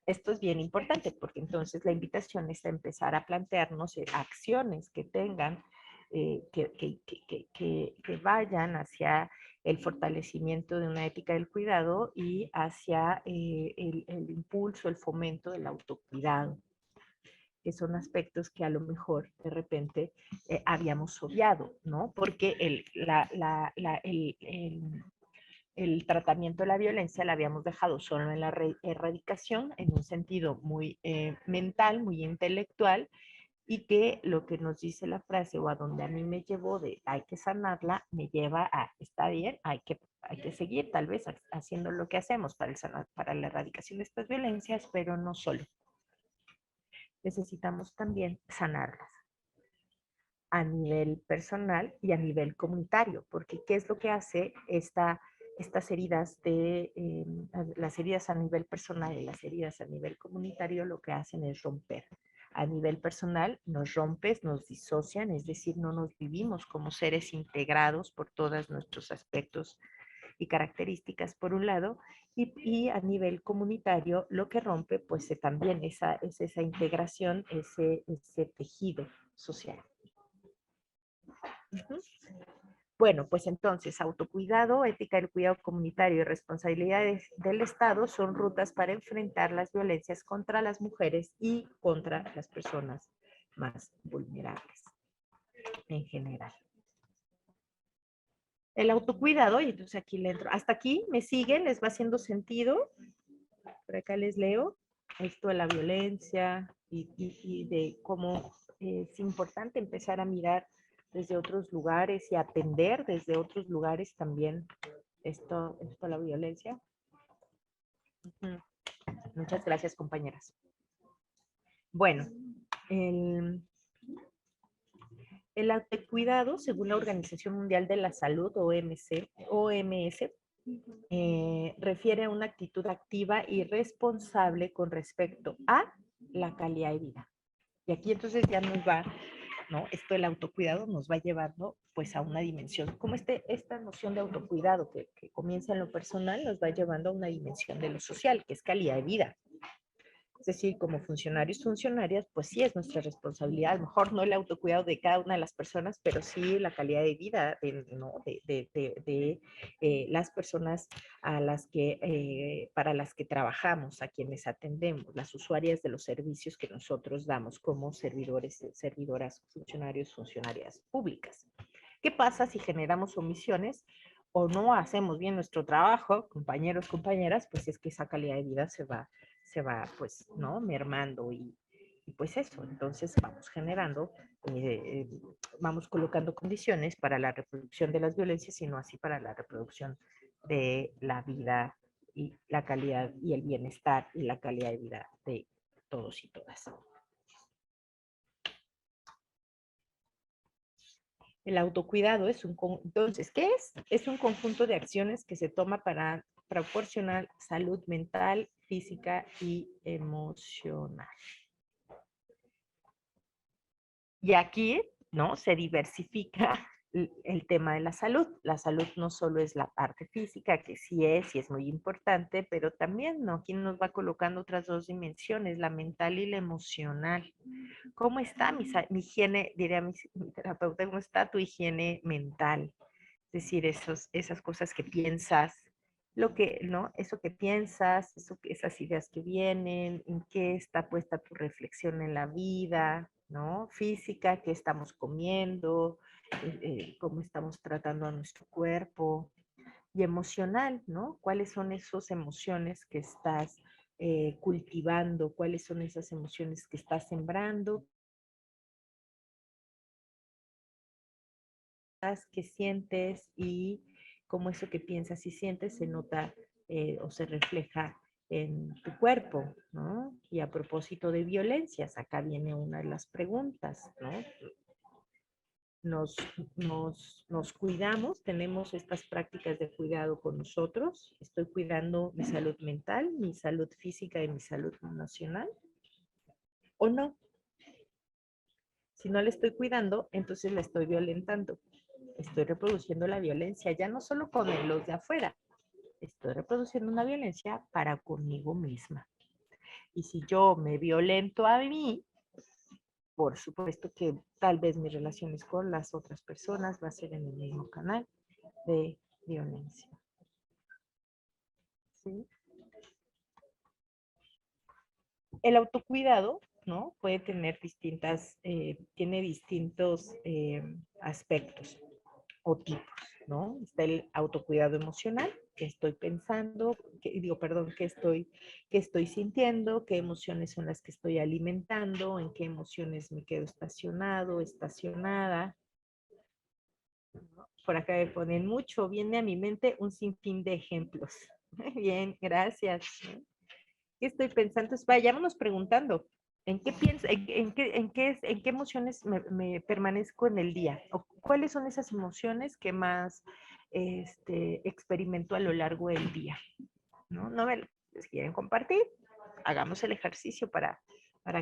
Esto es bien importante porque entonces la invitación es a empezar a plantearnos acciones que tengan, que vayan hacia el fortalecimiento de una ética del cuidado y hacia el impulso, el fomento del autocuidado, que son aspectos que a lo mejor de repente habíamos obviado, ¿no? Porque el tratamiento de la violencia la habíamos dejado solo en la erradicación, en un sentido muy mental, muy intelectual, y que lo que nos dice la frase o a donde a mí me llevó de hay que sanarla, me lleva a, está bien, hay que seguir tal vez haciendo lo que hacemos para la erradicación de estas violencias, pero no solo. Necesitamos también sanarlas a nivel personal y a nivel comunitario, porque ¿qué es lo que hace estas heridas las heridas a nivel personal y las heridas a nivel comunitario? Lo que hacen es romper. A nivel personal nos rompes, nos disocian, es decir, no nos vivimos como seres integrados por todos nuestros aspectos y características por un lado, y a nivel comunitario lo que rompe pues también es esa integración, ese tejido social. Bueno, pues entonces, autocuidado, ética del cuidado comunitario y responsabilidades del Estado son rutas para enfrentar las violencias contra las mujeres y contra las personas más vulnerables en general. El autocuidado, y entonces aquí le entro. Hasta aquí me siguen, les va haciendo sentido. Por acá les leo esto de la violencia y de cómo es importante empezar a mirar desde otros lugares y atender desde otros lugares también esto la violencia. Muchas gracias, compañeras. Bueno, el autocuidado, según la Organización Mundial de la Salud, OMS, refiere a una actitud activa y responsable con respecto a la calidad de vida. Y aquí entonces ya nos va, ¿no? Esto del autocuidado nos va llevando pues a una dimensión, como esta noción de autocuidado que comienza en lo personal nos va llevando a una dimensión de lo social, que es calidad de vida. Es decir, como funcionarios, funcionarias, pues sí es nuestra responsabilidad, a lo mejor no el autocuidado de cada una de las personas, pero sí la calidad de vida de las personas a las para las que trabajamos, a quienes atendemos, las usuarias de los servicios que nosotros damos como servidores, servidoras, funcionarios, funcionarias públicas. ¿Qué pasa si generamos omisiones o no hacemos bien nuestro trabajo, compañeros, compañeras? Pues es que esa calidad de vida se va pues, ¿no? Mermando y pues eso, entonces vamos generando, vamos colocando condiciones para la reproducción de las violencias y no así para la reproducción de la vida y la calidad y el bienestar y la calidad de vida de todos y todas. El autocuidado entonces, ¿qué es? Es un conjunto de acciones que se toma para proporcionar salud mental, física y emocional. Y aquí, ¿no? Se diversifica el tema de la salud. La salud no solo es la parte física, que sí es muy importante, pero también, ¿no? Aquí nos va colocando otras dos dimensiones, la mental y la emocional. ¿Cómo está mi higiene, diría mi terapeuta, cómo está tu higiene mental? Es decir, esas cosas que piensas, ¿no? Eso que piensas, esas ideas que vienen, en qué está puesta tu reflexión en la vida, ¿no? Física, qué estamos comiendo, cómo estamos tratando a nuestro cuerpo. Y emocional, ¿no? ¿Cuáles son esas emociones que estás cultivando? ¿Cuáles son esas emociones que estás sembrando? ¿Qué sientes? Y cómo eso que piensas y sientes se nota o se refleja en tu cuerpo, ¿no? Y a propósito de violencias, acá viene una de las preguntas, ¿no? Nos cuidamos, tenemos estas prácticas de cuidado con nosotros, estoy cuidando mi salud mental, mi salud física y mi salud emocional, ¿o no? Si no la estoy cuidando, entonces la estoy violentando. Estoy reproduciendo la violencia, ya no solo con los de afuera, estoy reproduciendo una violencia para conmigo misma. Y si yo me violento a mí, por supuesto que tal vez mis relaciones con las otras personas va a ser en el mismo canal de violencia. ¿Sí? El autocuidado, ¿no? Puede tener tiene distintos aspectos o tipos, ¿no? Está el autocuidado emocional, que estoy pensando, que estoy sintiendo, qué emociones son las que estoy alimentando, en qué emociones me quedo estacionado, estacionada. ¿No? Por acá me ponen mucho, viene a mi mente un sinfín de ejemplos. Bien, gracias. ¿Qué estoy pensando? Entonces, vayámonos preguntando, ¿en qué pienso, en qué emociones me permanezco en el día? ¿O cuáles son esas emociones que más experimento a lo largo del día? ¿No? No me les quieren compartir, hagamos el ejercicio para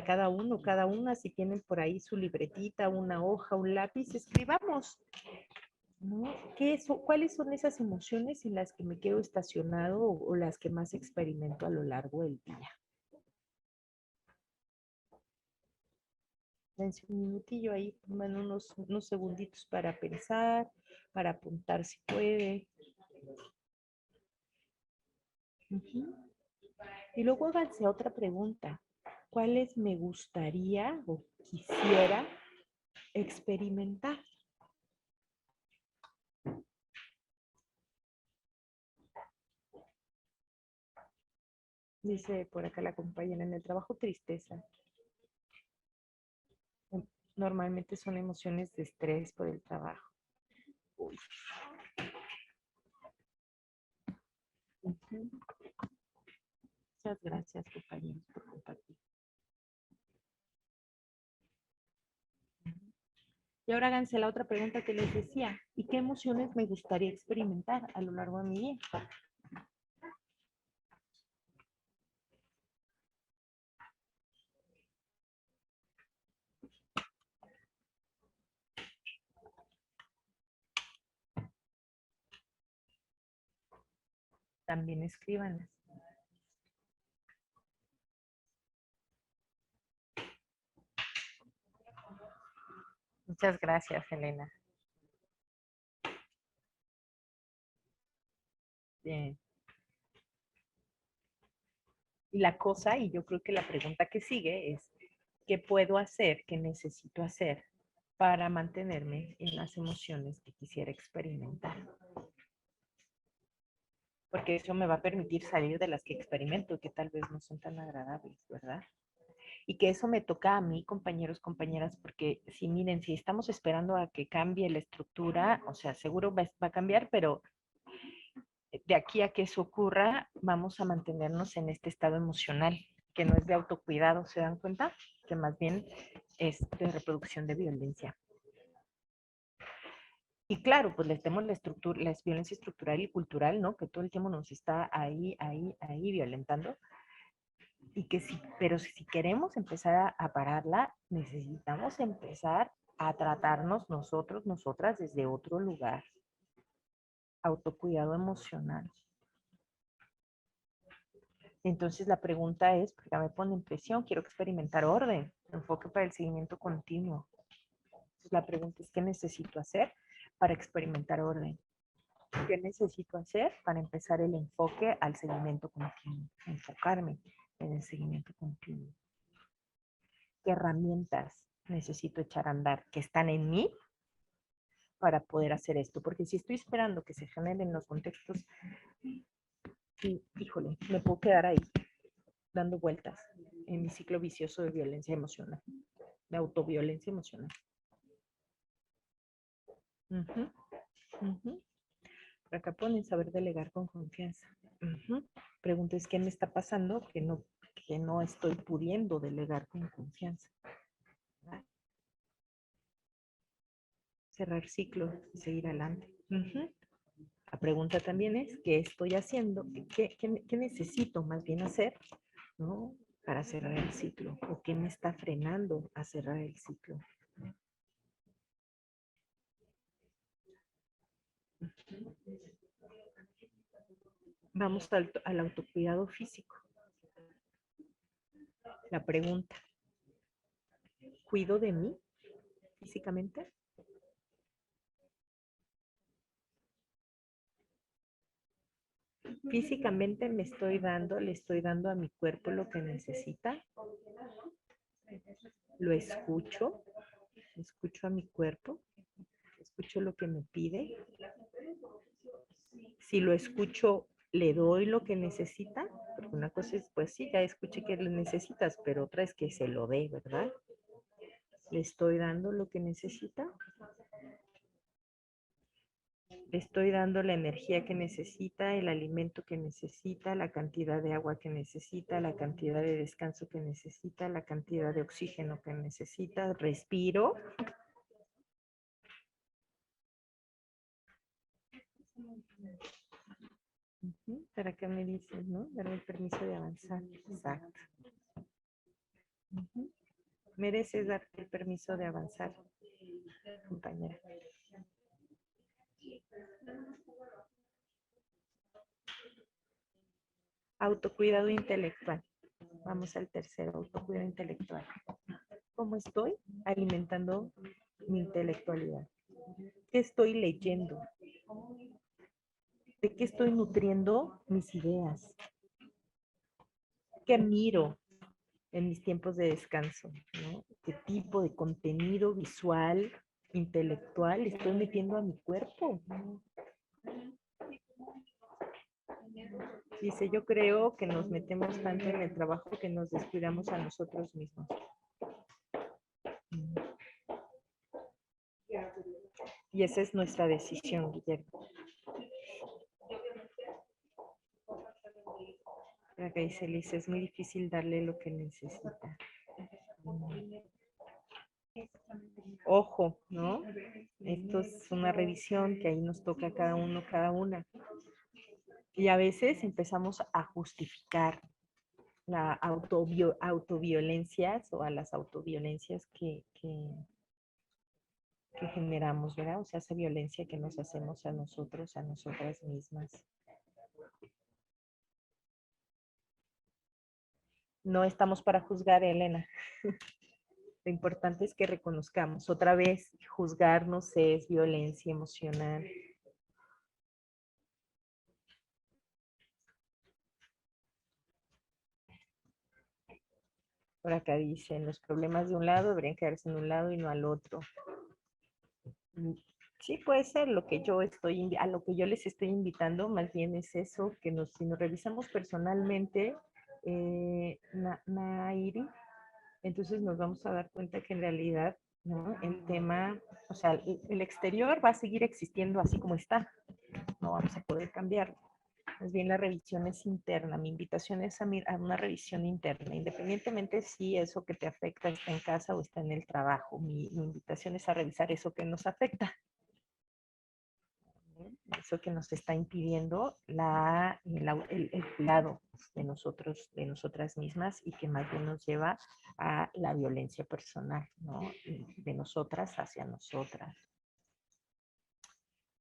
cada uno, cada una, si tienen por ahí su libretita, una hoja, un lápiz, escribamos, ¿no? ¿Cuáles son esas emociones en las que me quedo estacionado o las que más experimento a lo largo del día? Dense un minutillo ahí, toman unos segunditos para pensar, para apuntar si puede. Y luego háganse otra pregunta. ¿Cuáles me gustaría o quisiera experimentar? Dice por acá la compañera, en el trabajo tristeza. Normalmente son emociones de estrés por el trabajo. Uy. Muchas gracias, compañeros, por compartir. Y ahora háganse la otra pregunta que les decía. ¿Y qué emociones me gustaría experimentar a lo largo de mi día? También escríbanlas. Muchas gracias, Elena. Bien. Y la cosa, y yo creo que la pregunta que sigue es, ¿qué puedo hacer, qué necesito hacer para mantenerme en las emociones que quisiera experimentar? Porque eso me va a permitir salir de las que experimento, que tal vez no son tan agradables, ¿verdad? Y que eso me toca a mí, compañeros, compañeras, porque si miren, si estamos esperando a que cambie la estructura, o sea, seguro va a cambiar, pero de aquí a que eso ocurra, vamos a mantenernos en este estado emocional, que no es de autocuidado, ¿se dan cuenta? Que más bien es de reproducción de violencia. Y claro, pues les tenemos la violencia estructural y cultural, ¿no? Que todo el tiempo nos está ahí violentando. Y pero si queremos empezar a pararla, necesitamos empezar a tratarnos nosotros, nosotras desde otro lugar. Autocuidado emocional. Entonces la pregunta es, porque me pone presión, quiero experimentar orden, enfoque para el seguimiento continuo. Entonces la pregunta es, ¿qué necesito hacer para experimentar orden? ¿Qué necesito hacer para empezar el enfoque al seguimiento continuo? Enfocarme en el seguimiento continuo. ¿Qué herramientas necesito echar a andar que están en mí para poder hacer esto? Porque si estoy esperando que se generen los contextos, híjole, me puedo quedar ahí dando vueltas en mi ciclo vicioso de violencia emocional, de autoviolencia emocional. Por acá ponen saber delegar con confianza. Preguntas, ¿qué me está pasando que no estoy pudiendo delegar con confianza? ¿Verdad? Cerrar ciclos y seguir adelante. La pregunta también es, ¿qué estoy haciendo? ¿Qué necesito más bien hacer, ¿no? Para cerrar el ciclo? ¿O qué me está frenando a cerrar el ciclo? Vamos al autocuidado físico. La pregunta, ¿cuido de mí físicamente? Físicamente le estoy dando a mi cuerpo lo que necesita. Lo escucho a mi cuerpo, escucho lo que me pide. Si lo escucho, le doy lo que necesita, porque una cosa es, pues sí, ya escuché que lo necesitas, pero otra es que se lo dé, ¿verdad? ¿Le estoy dando lo que necesita? Le estoy dando la energía que necesita, el alimento que necesita, la cantidad de agua que necesita, la cantidad de descanso que necesita, la cantidad de oxígeno que necesita. Respiro. ¿Para qué me dices, no? Darme el permiso de avanzar. Exacto. Mereces darte el permiso de avanzar, compañera. Autocuidado intelectual. Vamos al tercero, autocuidado intelectual. ¿Cómo estoy alimentando mi intelectualidad? ¿Qué estoy leyendo? ¿De qué estoy nutriendo mis ideas? ¿Qué miro en mis tiempos de descanso? ¿No? ¿Qué tipo de contenido visual, intelectual estoy metiendo a mi cuerpo? Dice, yo creo que nos metemos tanto en el trabajo que nos descuidamos a nosotros mismos. Y esa es nuestra decisión, Guillermo. Acá dice Liz, es muy difícil darle lo que necesita. Ojo, ¿no? Esto es una revisión que ahí nos toca a cada uno, cada una. Y a veces empezamos a justificar la autoviolencias o a las autoviolencias que generamos, ¿verdad? O sea, esa violencia que nos hacemos a nosotros, a nosotras mismas. No estamos para juzgar, Elena. Lo importante es que reconozcamos. Otra vez, juzgarnos es violencia emocional. Por acá dicen, los problemas de un lado deberían quedarse en un lado y no al otro. Sí, puede ser lo que yo estoy, a lo que yo les estoy invitando, más bien es eso, que si nos revisamos personalmente, Nairi, entonces nos vamos a dar cuenta que en realidad, ¿no? El tema, o sea, el exterior va a seguir existiendo así como está, no vamos a poder cambiarlo. Más bien la revisión es interna, mi invitación es a una revisión interna, independientemente si eso que te afecta está en casa o está en el trabajo, mi invitación es a revisar eso que nos afecta. Eso que nos está impidiendo el cuidado de nosotros, de nosotras mismas y que más bien nos lleva a la violencia personal, ¿no? De nosotras hacia nosotras.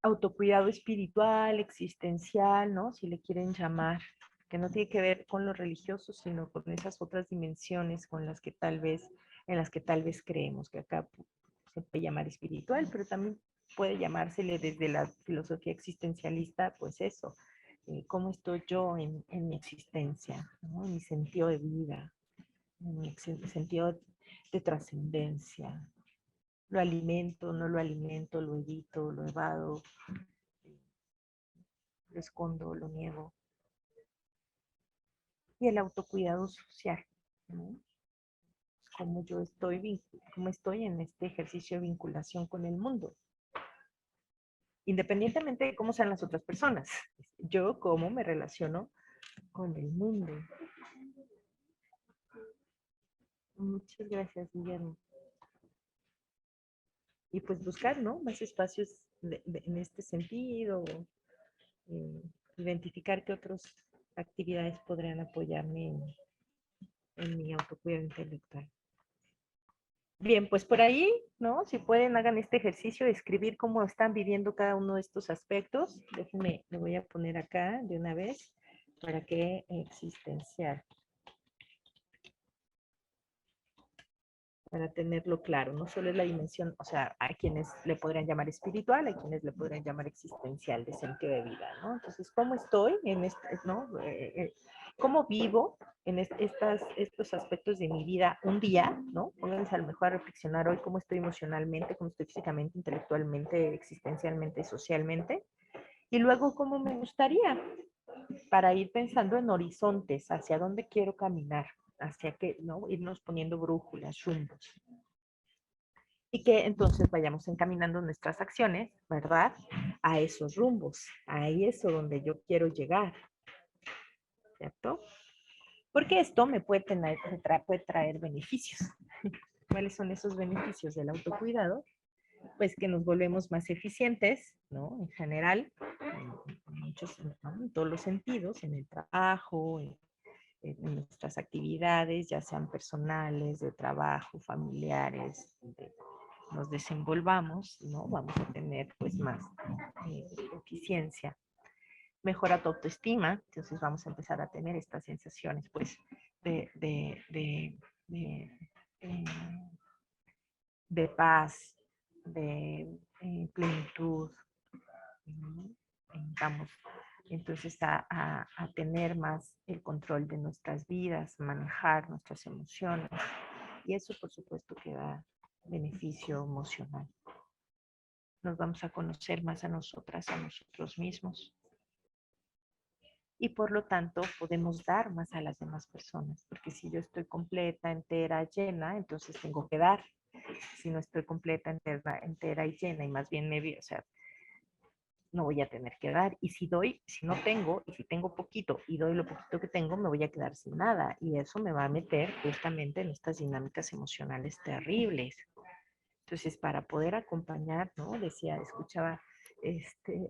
Autocuidado espiritual, existencial, ¿no? Si le quieren llamar, que no tiene que ver con lo religioso, sino con esas otras dimensiones con las que tal vez, en las que tal vez creemos, que acá se puede llamar espiritual, pero también puede llamársele desde la filosofía existencialista, pues eso, cómo estoy yo en mi existencia, ¿no? En mi sentido de vida, en mi sentido de trascendencia. Lo alimento, no lo alimento, lo evito, lo evado, lo escondo, lo niego. Y el autocuidado social, ¿no? Cómo estoy en este ejercicio de vinculación con el mundo. Independientemente de cómo sean las otras personas. Yo cómo me relaciono con el mundo. Muchas gracias, Guillermo. Y pues buscar, ¿no? Más espacios en este sentido. Identificar qué otras actividades podrían apoyarme en mi autocuidado intelectual. Bien, pues por ahí, ¿no? Si pueden, hagan este ejercicio de escribir cómo están viviendo cada uno de estos aspectos. Déjenme, le voy a poner acá de una vez para que existencial, para tenerlo claro. No solo es la dimensión, o sea, hay quienes le podrían llamar espiritual, hay quienes le podrían llamar existencial, de sentido de vida, ¿no? Entonces, ¿cómo estoy en este, ¿no? ¿Cómo vivo en estos aspectos de mi vida un día, ¿no? Pónganse a lo mejor a reflexionar hoy cómo estoy emocionalmente, cómo estoy físicamente, intelectualmente, existencialmente, socialmente, y luego cómo me gustaría, para ir pensando en horizontes, hacia dónde quiero caminar, hacia qué, ¿no? Irnos poniendo brújulas, rumbos. Y que entonces vayamos encaminando nuestras acciones, ¿verdad? A esos rumbos, a eso donde yo quiero llegar, ¿cierto? Porque esto me puede puede traer beneficios. ¿Cuáles son esos beneficios del autocuidado? Pues que nos volvemos más eficientes, ¿no? En general, ¿no? En todos los sentidos, en el trabajo, en nuestras actividades, ya sean personales, de trabajo, familiares, nos desenvolvamos, ¿no? Vamos a tener pues más eficiencia. Mejora tu autoestima, entonces vamos a empezar a tener estas sensaciones pues de, eh, de paz, de plenitud, ¿no? Vamos entonces a tener más el control de nuestras vidas, manejar nuestras emociones, y eso por supuesto que da beneficio emocional. Nos vamos a conocer más a nosotras, a nosotros mismos, y por lo tanto podemos dar más a las demás personas, porque si yo estoy completa, entera, llena, entonces tengo que dar. Si no estoy completa, entera y llena, y más bien o sea, no voy a tener que dar. Y si doy, si no tengo, y si tengo poquito y doy lo poquito que tengo, me voy a quedar sin nada. Y eso me va a meter justamente en estas dinámicas emocionales terribles. Entonces, para poder acompañar, ¿no? Decía, escuchaba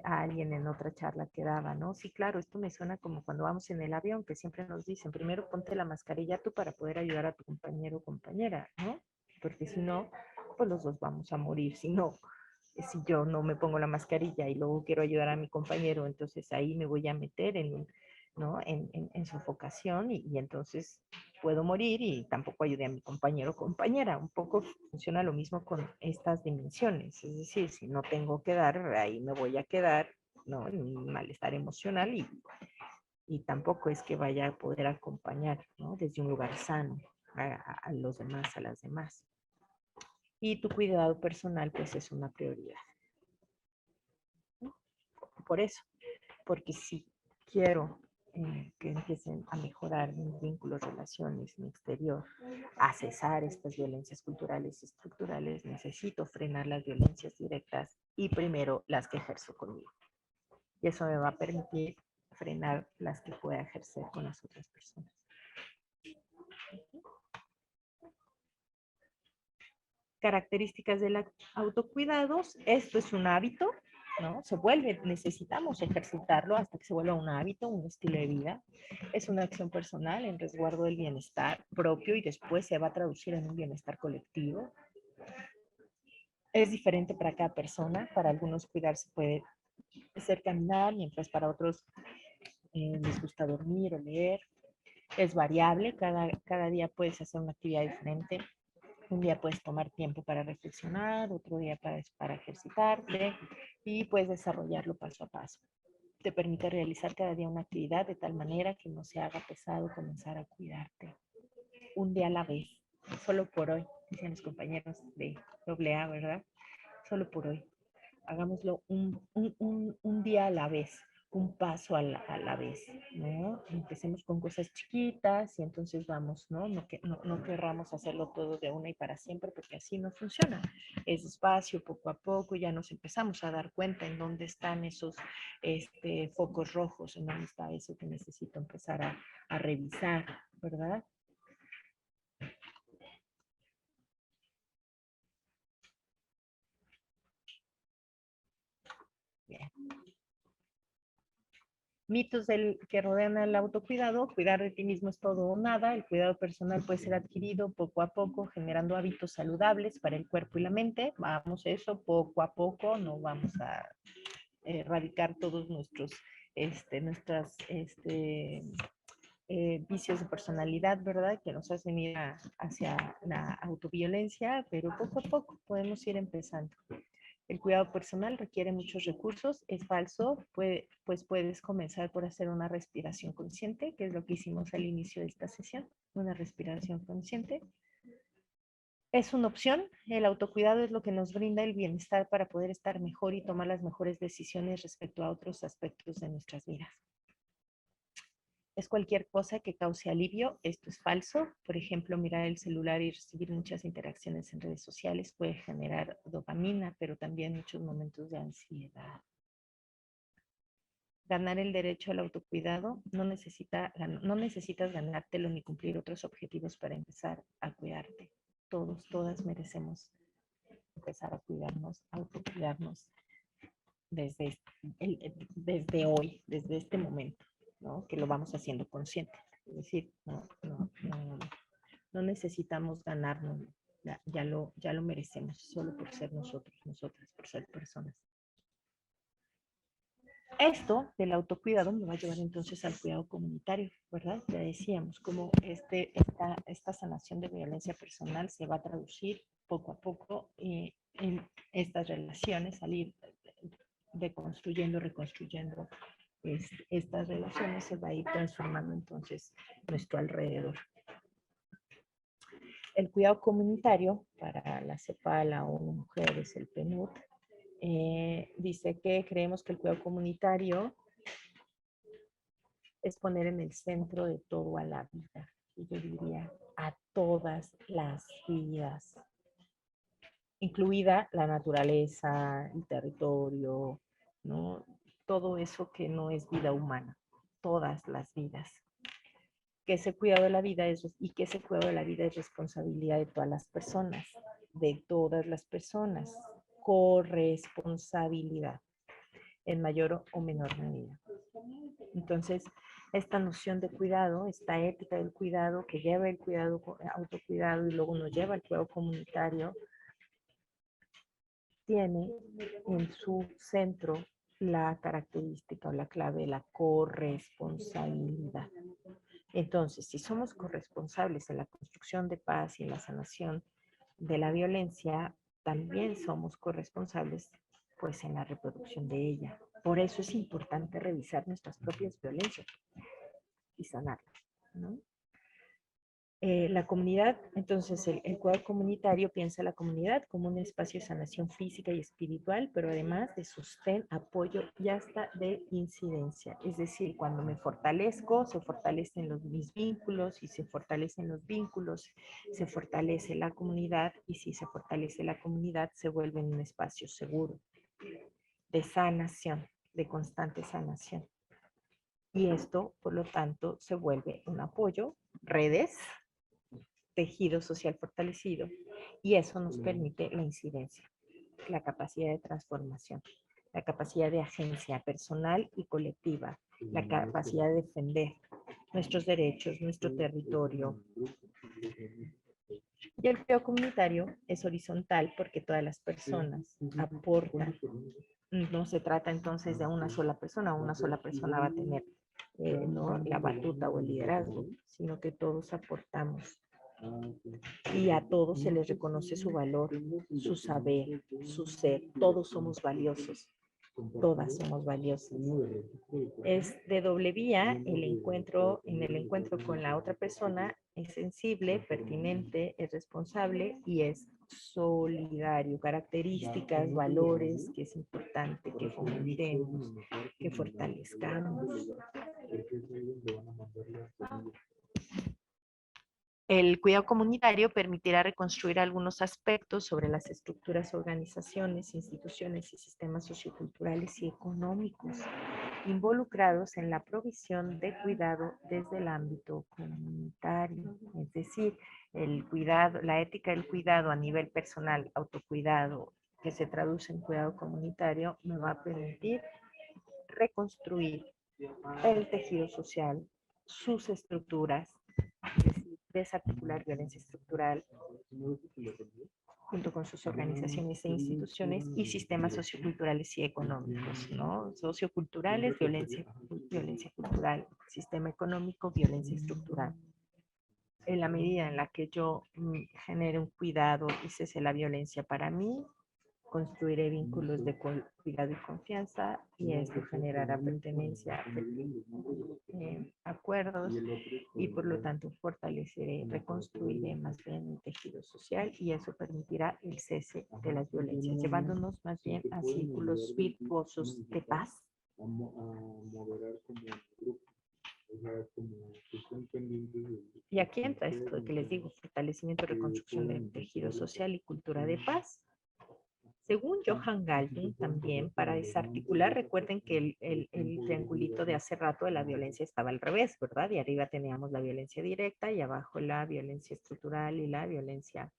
a alguien en otra charla que daba, ¿no? Sí, claro, esto me suena como cuando vamos en el avión, que siempre nos dicen, primero ponte la mascarilla tú para poder ayudar a tu compañero o compañera, ¿no? Porque si no, pues los dos vamos a morir. Si yo no me pongo la mascarilla y luego quiero ayudar a mi compañero, entonces ahí me voy a meter ¿no? en sofocación, y entonces puedo morir y tampoco ayudé a mi compañero o compañera. Un poco funciona lo mismo con estas dimensiones, es decir, si no tengo que dar, ahí me voy a quedar, ¿no? En un malestar emocional, y tampoco es que vaya a poder acompañar, ¿no? Desde un lugar sano a los demás, a las demás. Y tu cuidado personal pues es una prioridad. Por eso, porque si quiero que empiecen a mejorar mis vínculos, relaciones, mi exterior, a cesar estas violencias culturales y estructurales, necesito frenar las violencias directas y primero las que ejerzo conmigo. Y eso me va a permitir frenar las que pueda ejercer con las otras personas. Características del autocuidado. Esto es un hábito, ¿no? Necesitamos ejercitarlo hasta que se vuelva un hábito, un estilo de vida. Es una acción personal en resguardo del bienestar propio y después se va a traducir en un bienestar colectivo. Es diferente para cada persona. Para algunos cuidarse puede ser caminar, mientras para otros les gusta dormir o leer. Es variable, cada día puedes hacer una actividad diferente. Un día puedes tomar tiempo para reflexionar, otro día para ejercitarte, y puedes desarrollarlo paso a paso. Te permite realizar cada día una actividad de tal manera que no se haga pesado comenzar a cuidarte. Un día a la vez, solo por hoy, dicen los compañeros de AA, ¿verdad? Solo por hoy. Hagámoslo un día a la vez, un paso a la vez, ¿no? Empecemos con cosas chiquitas y entonces vamos, ¿no? No querramos hacerlo todo de una y para siempre, porque así no funciona. Es despacio, poco a poco, ya nos empezamos a dar cuenta en dónde están esos focos rojos, en dónde está eso que necesito empezar a revisar, ¿verdad? Bien. Mitos que rodean al autocuidado: cuidar de ti mismo es todo o nada. El cuidado personal puede ser adquirido poco a poco, generando hábitos saludables para el cuerpo y la mente. Vamos a eso poco a poco, no vamos a erradicar todos nuestros vicios de personalidad, ¿verdad? Que nos hacen ir hacia la autoviolencia, pero poco a poco podemos ir empezando. El cuidado personal requiere muchos recursos, es falso, pues puedes comenzar por hacer una respiración consciente, que es lo que hicimos al inicio de esta sesión, una respiración consciente. Es una opción, el autocuidado es lo que nos brinda el bienestar para poder estar mejor y tomar las mejores decisiones respecto a otros aspectos de nuestras vidas. Es cualquier cosa que cause alivio. Esto es falso. Por ejemplo, mirar el celular y recibir muchas interacciones en redes sociales puede generar dopamina, pero también muchos momentos de ansiedad. Ganar el derecho al autocuidado, no necesitas ganártelo ni cumplir otros objetivos para empezar a cuidarte. Todos, todas merecemos empezar a cuidarnos, autocuidarnos desde hoy, desde este momento, ¿no? Que lo vamos haciendo consciente. Es decir, no necesitamos ganarnos, ya lo merecemos, solo por ser nosotros, nosotras, por ser personas. Esto del autocuidado me va a llevar entonces al cuidado comunitario, ¿verdad? Ya decíamos cómo esta sanación de violencia personal se va a traducir poco a poco en estas relaciones, salir deconstruyendo, reconstruyendo estas relaciones, se va a ir transformando entonces nuestro alrededor. El cuidado comunitario para la CEPAL a mujeres, el PNUD, dice que creemos que el cuidado comunitario es poner en el centro de todo a la vida, y yo diría a todas las vidas, incluida la naturaleza, el territorio, ¿no? Todo eso que no es vida humana, todas las vidas. Que ese cuidado de la vida es responsabilidad de todas las personas, de todas las personas, corresponsabilidad, en mayor o menor medida. Entonces, esta noción de cuidado, esta ética del cuidado que lleva el cuidado, autocuidado y luego nos lleva al cuidado comunitario, tiene en su centro la característica o la clave de la corresponsabilidad. Entonces, si somos corresponsables en la construcción de paz y en la sanación de la violencia, también somos corresponsables pues en la reproducción de ella. Por eso es importante revisar nuestras propias violencias y sanarlas, ¿no? La comunidad, entonces el cuidado comunitario piensa la comunidad como un espacio de sanación física y espiritual, pero además de sostén, apoyo y hasta de incidencia. Es decir, cuando me fortalezco, se fortalecen mis vínculos, y se fortalecen los vínculos, se fortalece la comunidad, y si se fortalece la comunidad, se vuelve un espacio seguro de sanación, de constante sanación. Y esto, por lo tanto, se vuelve un apoyo, redes, tejido social fortalecido, y eso nos permite la incidencia, la capacidad de transformación, la capacidad de agencia personal y colectiva, la capacidad de defender nuestros derechos, nuestro territorio. Y el cuidado comunitario es horizontal porque todas las personas aportan. No se trata entonces de una sola persona va a tener ¿no? la batuta o el liderazgo, sino que todos aportamos. Y a todos se les reconoce su valor, su saber, su ser. Todos somos valiosos. Todas somos valiosas. Es de doble vía en el encuentro con la otra persona, es sensible, pertinente, es responsable y es solidario. Características, valores que es importante que fomentemos, que fortalezcamos. El cuidado comunitario permitirá reconstruir algunos aspectos sobre las estructuras, organizaciones, instituciones y sistemas socioculturales y económicos involucrados en la provisión de cuidado desde el ámbito comunitario. Es decir, el cuidado, la ética del cuidado a nivel personal, autocuidado, que se traduce en cuidado comunitario, me va a permitir reconstruir el tejido social, sus estructuras, es decir, desarticular violencia estructural, junto con sus organizaciones e instituciones y sistemas socioculturales y económicos, ¿no? Socioculturales, violencia cultural, sistema económico, violencia estructural. En la medida en la que yo genere un cuidado y cese la violencia para mí, construiré vínculos de cuidado y confianza y esto generará pertenencia, acuerdos y por lo tanto fortaleceré, reconstruiré más bien el tejido social y eso permitirá el cese de las violencias, llevándonos más bien a círculos virtuosos de paz. Y aquí entra esto de que les digo, fortalecimiento y reconstrucción del tejido social y cultura de paz. Según Johan Galtung, también para desarticular, recuerden que el triangulito de hace rato de la violencia estaba al revés, ¿verdad? Y arriba teníamos la violencia directa y abajo la violencia estructural y la violencia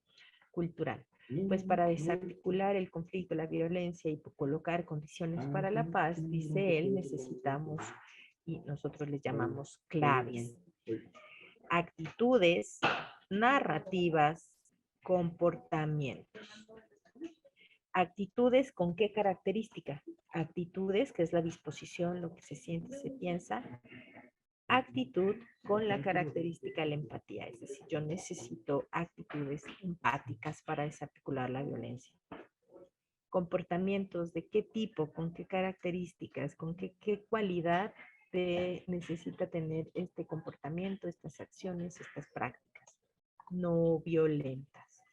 cultural. Pues para desarticular el conflicto, la violencia y colocar condiciones para la paz, dice él, necesitamos, y nosotros les llamamos claves, actitudes, narrativas, comportamientos. Actitudes, ¿con qué característica? Actitudes, que es la disposición, lo que se siente, se piensa. Actitud con la característica de la empatía, es decir, yo necesito actitudes empáticas para desarticular la violencia. Comportamientos, ¿de qué tipo? ¿Con qué características? ¿Con qué cualidad necesita tener este comportamiento, estas acciones, estas prácticas? No violentas.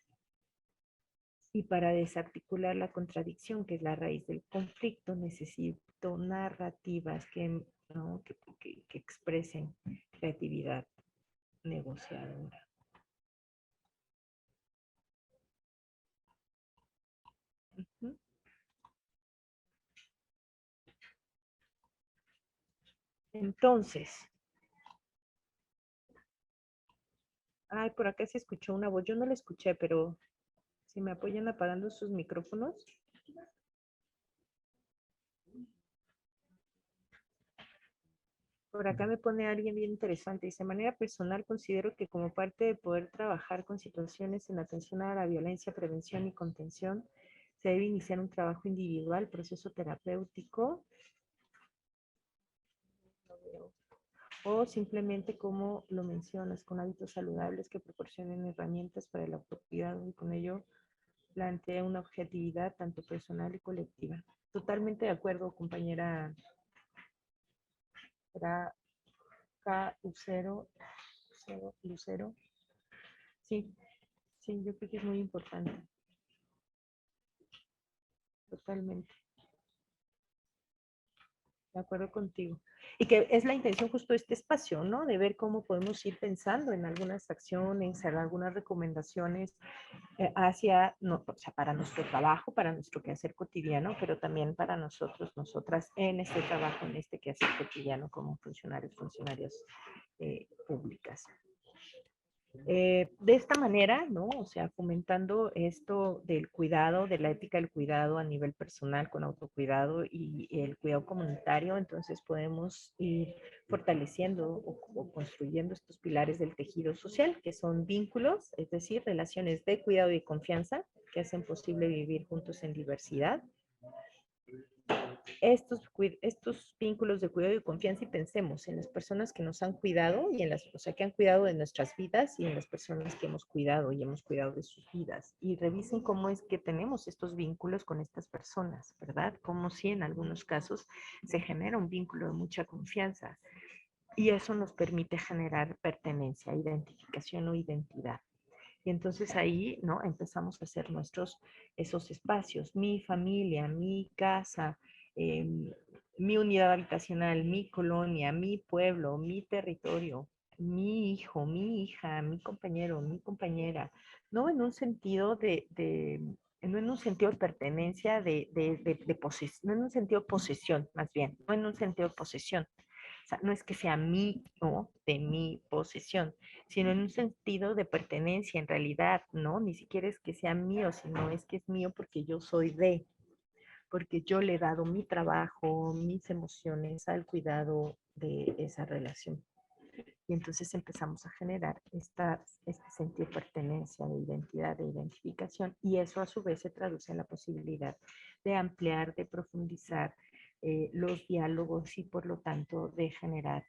Y para desarticular la contradicción, que es la raíz del conflicto, necesito narrativas ¿no? que expresen creatividad negociadora. Entonces, por acá se escuchó una voz, yo no la escuché, pero si me apoyan apagando sus micrófonos. Por acá me pone alguien bien interesante. Dice, de manera personal considero que como parte de poder trabajar con situaciones en atención a la violencia, prevención y contención, se debe iniciar un trabajo individual, proceso terapéutico, o simplemente como lo mencionas, con hábitos saludables que proporcionen herramientas para el autocuidado y con ello plantea una objetividad tanto personal y colectiva. Totalmente de acuerdo, compañera. Era Lucero. Sí, sí, yo creo que es muy importante. Totalmente. De acuerdo contigo. Y que es la intención justo de este espacio, ¿no? De ver cómo podemos ir pensando en algunas acciones, en algunas recomendaciones hacia, no, o sea, para nuestro trabajo, para nuestro quehacer cotidiano, pero también para nosotros, nosotras, en este trabajo, en este quehacer cotidiano como funcionarias públicas. De esta manera, ¿no? O sea, fomentando esto del cuidado, de la ética del cuidado a nivel personal con autocuidado y el cuidado comunitario, entonces podemos ir fortaleciendo o construyendo estos pilares del tejido social, que son vínculos, es decir, relaciones de cuidado y confianza que hacen posible vivir juntos en diversidad. Estos vínculos de cuidado y confianza y pensemos en las personas que nos han cuidado y o sea, que han cuidado de nuestras vidas y en las personas que hemos cuidado y hemos cuidado de sus vidas. Y revisen cómo es que tenemos estos vínculos con estas personas, ¿verdad? Como si en algunos casos se genera un vínculo de mucha confianza y eso nos permite generar pertenencia, identificación o identidad. Y entonces ahí, ¿no? Empezamos a hacer esos espacios, mi familia, mi casa, mi unidad habitacional, mi colonia, mi pueblo, mi territorio, mi hijo, mi hija, mi compañero, mi compañera, no en un sentido no en un sentido de pertenencia, no en un sentido de posesión, más bien, no en un sentido de posesión. O sea, no es que sea mío, de mi posesión, sino en un sentido de pertenencia en realidad, ¿no? Ni siquiera es que sea mío, sino es que es mío porque yo soy porque yo le he dado mi trabajo, mis emociones al cuidado de esa relación. Y entonces empezamos a generar este sentido de pertenencia, de identidad, de identificación, y eso a su vez se traduce en la posibilidad de ampliar, de profundizar los diálogos y por lo tanto de generar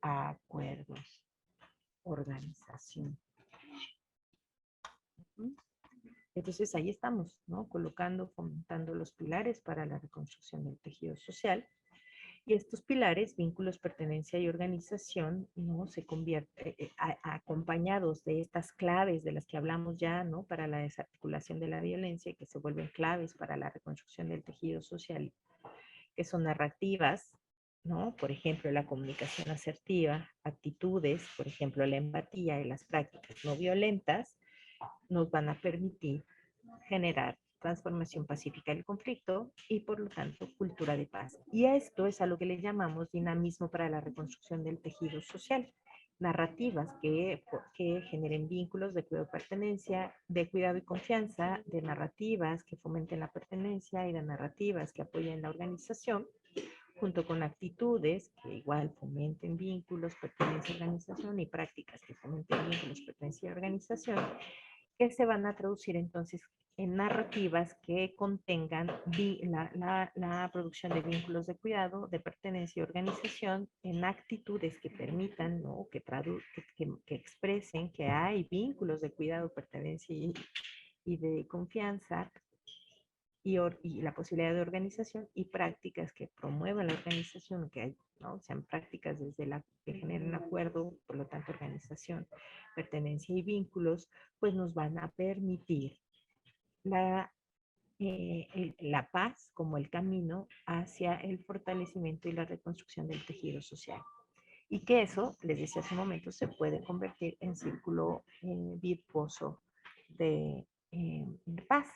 acuerdos, organización. Entonces ahí estamos, ¿no? Colocando, fomentando los pilares para la reconstrucción del tejido social. Y estos pilares, vínculos, pertenencia y organización, ¿no? Se convierten, acompañados de estas claves de las que hablamos ya, ¿no? Para la desarticulación de la violencia, que se vuelven claves para la reconstrucción del tejido social, que son narrativas, ¿no? Por ejemplo, la comunicación asertiva, actitudes, por ejemplo, la empatía y las prácticas no violentas, nos van a permitir generar transformación pacífica del conflicto y por lo tanto cultura de paz. Y a esto es a lo que le llamamos dinamismo para la reconstrucción del tejido social. Narrativas que generen vínculos de cuidado y pertenencia, de cuidado y confianza, de narrativas que fomenten la pertenencia y de narrativas que apoyen la organización, junto con actitudes que igual fomenten vínculos, pertenencia y organización y prácticas que fomenten vínculos, pertenencia y organización, que se van a traducir entonces en narrativas que contengan la producción de vínculos de cuidado, de pertenencia y organización, en actitudes que permitan, ¿no? que expresen que hay vínculos de cuidado, pertenencia y de confianza, y la posibilidad de organización, y prácticas que promuevan la organización, que hay, ¿no? Sean prácticas desde la que generen acuerdo, por lo tanto organización, pertenencia y vínculos, pues nos van a permitir la paz como el camino hacia el fortalecimiento y la reconstrucción del tejido social. Y que eso, les decía hace un momento, se puede convertir en círculo virtuoso de paz.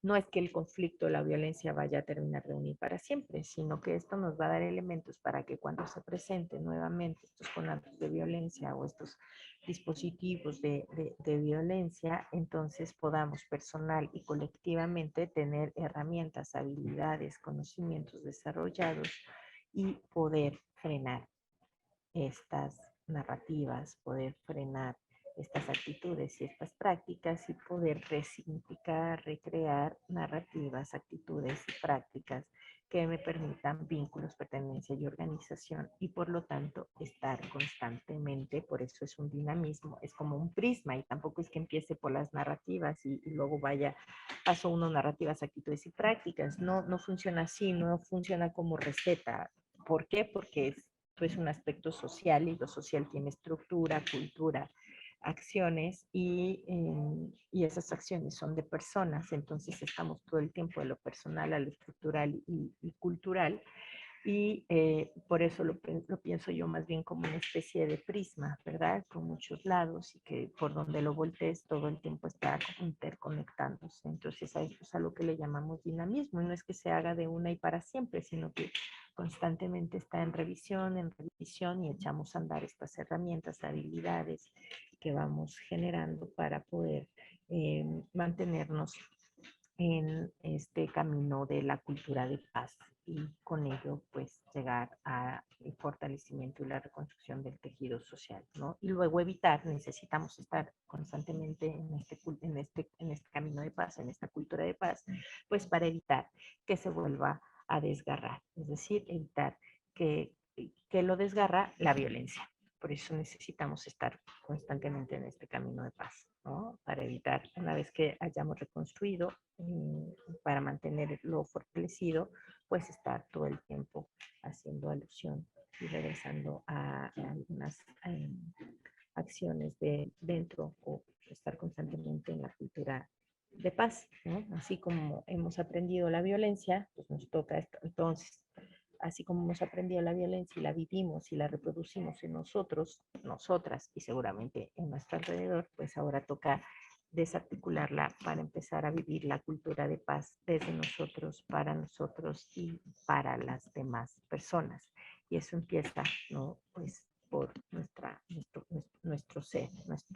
No es que el conflicto o la violencia vaya a terminar de unir para siempre, sino que esto nos va a dar elementos para que cuando se presenten nuevamente estos conatos de violencia o estos dispositivos de violencia, entonces podamos personal y colectivamente tener herramientas, habilidades, conocimientos desarrollados y poder frenar estas narrativas, poder frenar estas actitudes y estas prácticas y poder resignificar, recrear narrativas, actitudes y prácticas que me permitan vínculos, pertenencia y organización y por lo tanto estar constantemente, por eso es un dinamismo, es como un prisma y tampoco es que empiece por las narrativas y luego vaya, paso uno narrativas, actitudes y prácticas, no funciona así, no funciona como receta. ¿Por qué? Porque es un aspecto social y lo social tiene estructura, cultura, acciones y esas acciones son de personas, entonces estamos todo el tiempo de lo personal a lo estructural y cultural y por eso lo pienso yo más bien como una especie de prisma, ¿verdad? Con muchos lados y que por donde lo voltees todo el tiempo está interconectándose. Entonces a eso es a lo que le llamamos dinamismo y no es que se haga de una y para siempre, sino que constantemente está en revisión y echamos a andar estas herramientas, habilidades que vamos generando para poder mantenernos en este camino de la cultura de paz y con ello pues llegar al fortalecimiento y la reconstrucción del tejido social, ¿no? Y luego evitar, necesitamos estar constantemente en este camino de paz, en esta cultura de paz, pues para evitar que se vuelva a desgarrar, es decir, evitar que lo desgarra la violencia. Por eso necesitamos estar constantemente en este camino de paz, ¿no? Para evitar, una vez que hayamos reconstruido, para mantenerlo fortalecido, pues estar todo el tiempo haciendo alusión y regresando a algunas acciones de dentro o estar constantemente en la cultura de paz, ¿no? Así como hemos aprendido la violencia, pues nos toca esto. Entonces, así como hemos aprendido la violencia y la vivimos y la reproducimos en nosotros, nosotras y seguramente en nuestro alrededor, pues ahora toca desarticularla para empezar a vivir la cultura de paz desde nosotros, para nosotros y para las demás personas. Y eso empieza, ¿no? Pues por nuestro ser,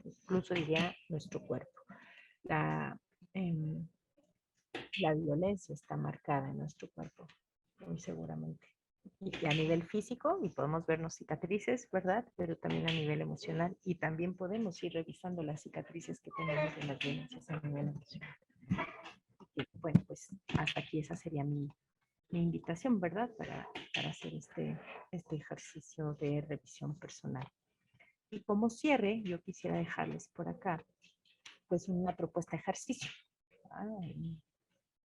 incluso diría nuestro cuerpo. La violencia está marcada en nuestro cuerpo, muy seguramente. y a nivel físico, y podemos vernos cicatrices, ¿verdad? Pero también a nivel emocional, y también podemos ir revisando las cicatrices que tenemos de las violencias a nivel emocional. Y bueno, pues hasta aquí esa sería mi invitación, ¿verdad? Para hacer este ejercicio de revisión personal. Y como cierre, yo quisiera dejarles por acá, pues una propuesta de ejercicio.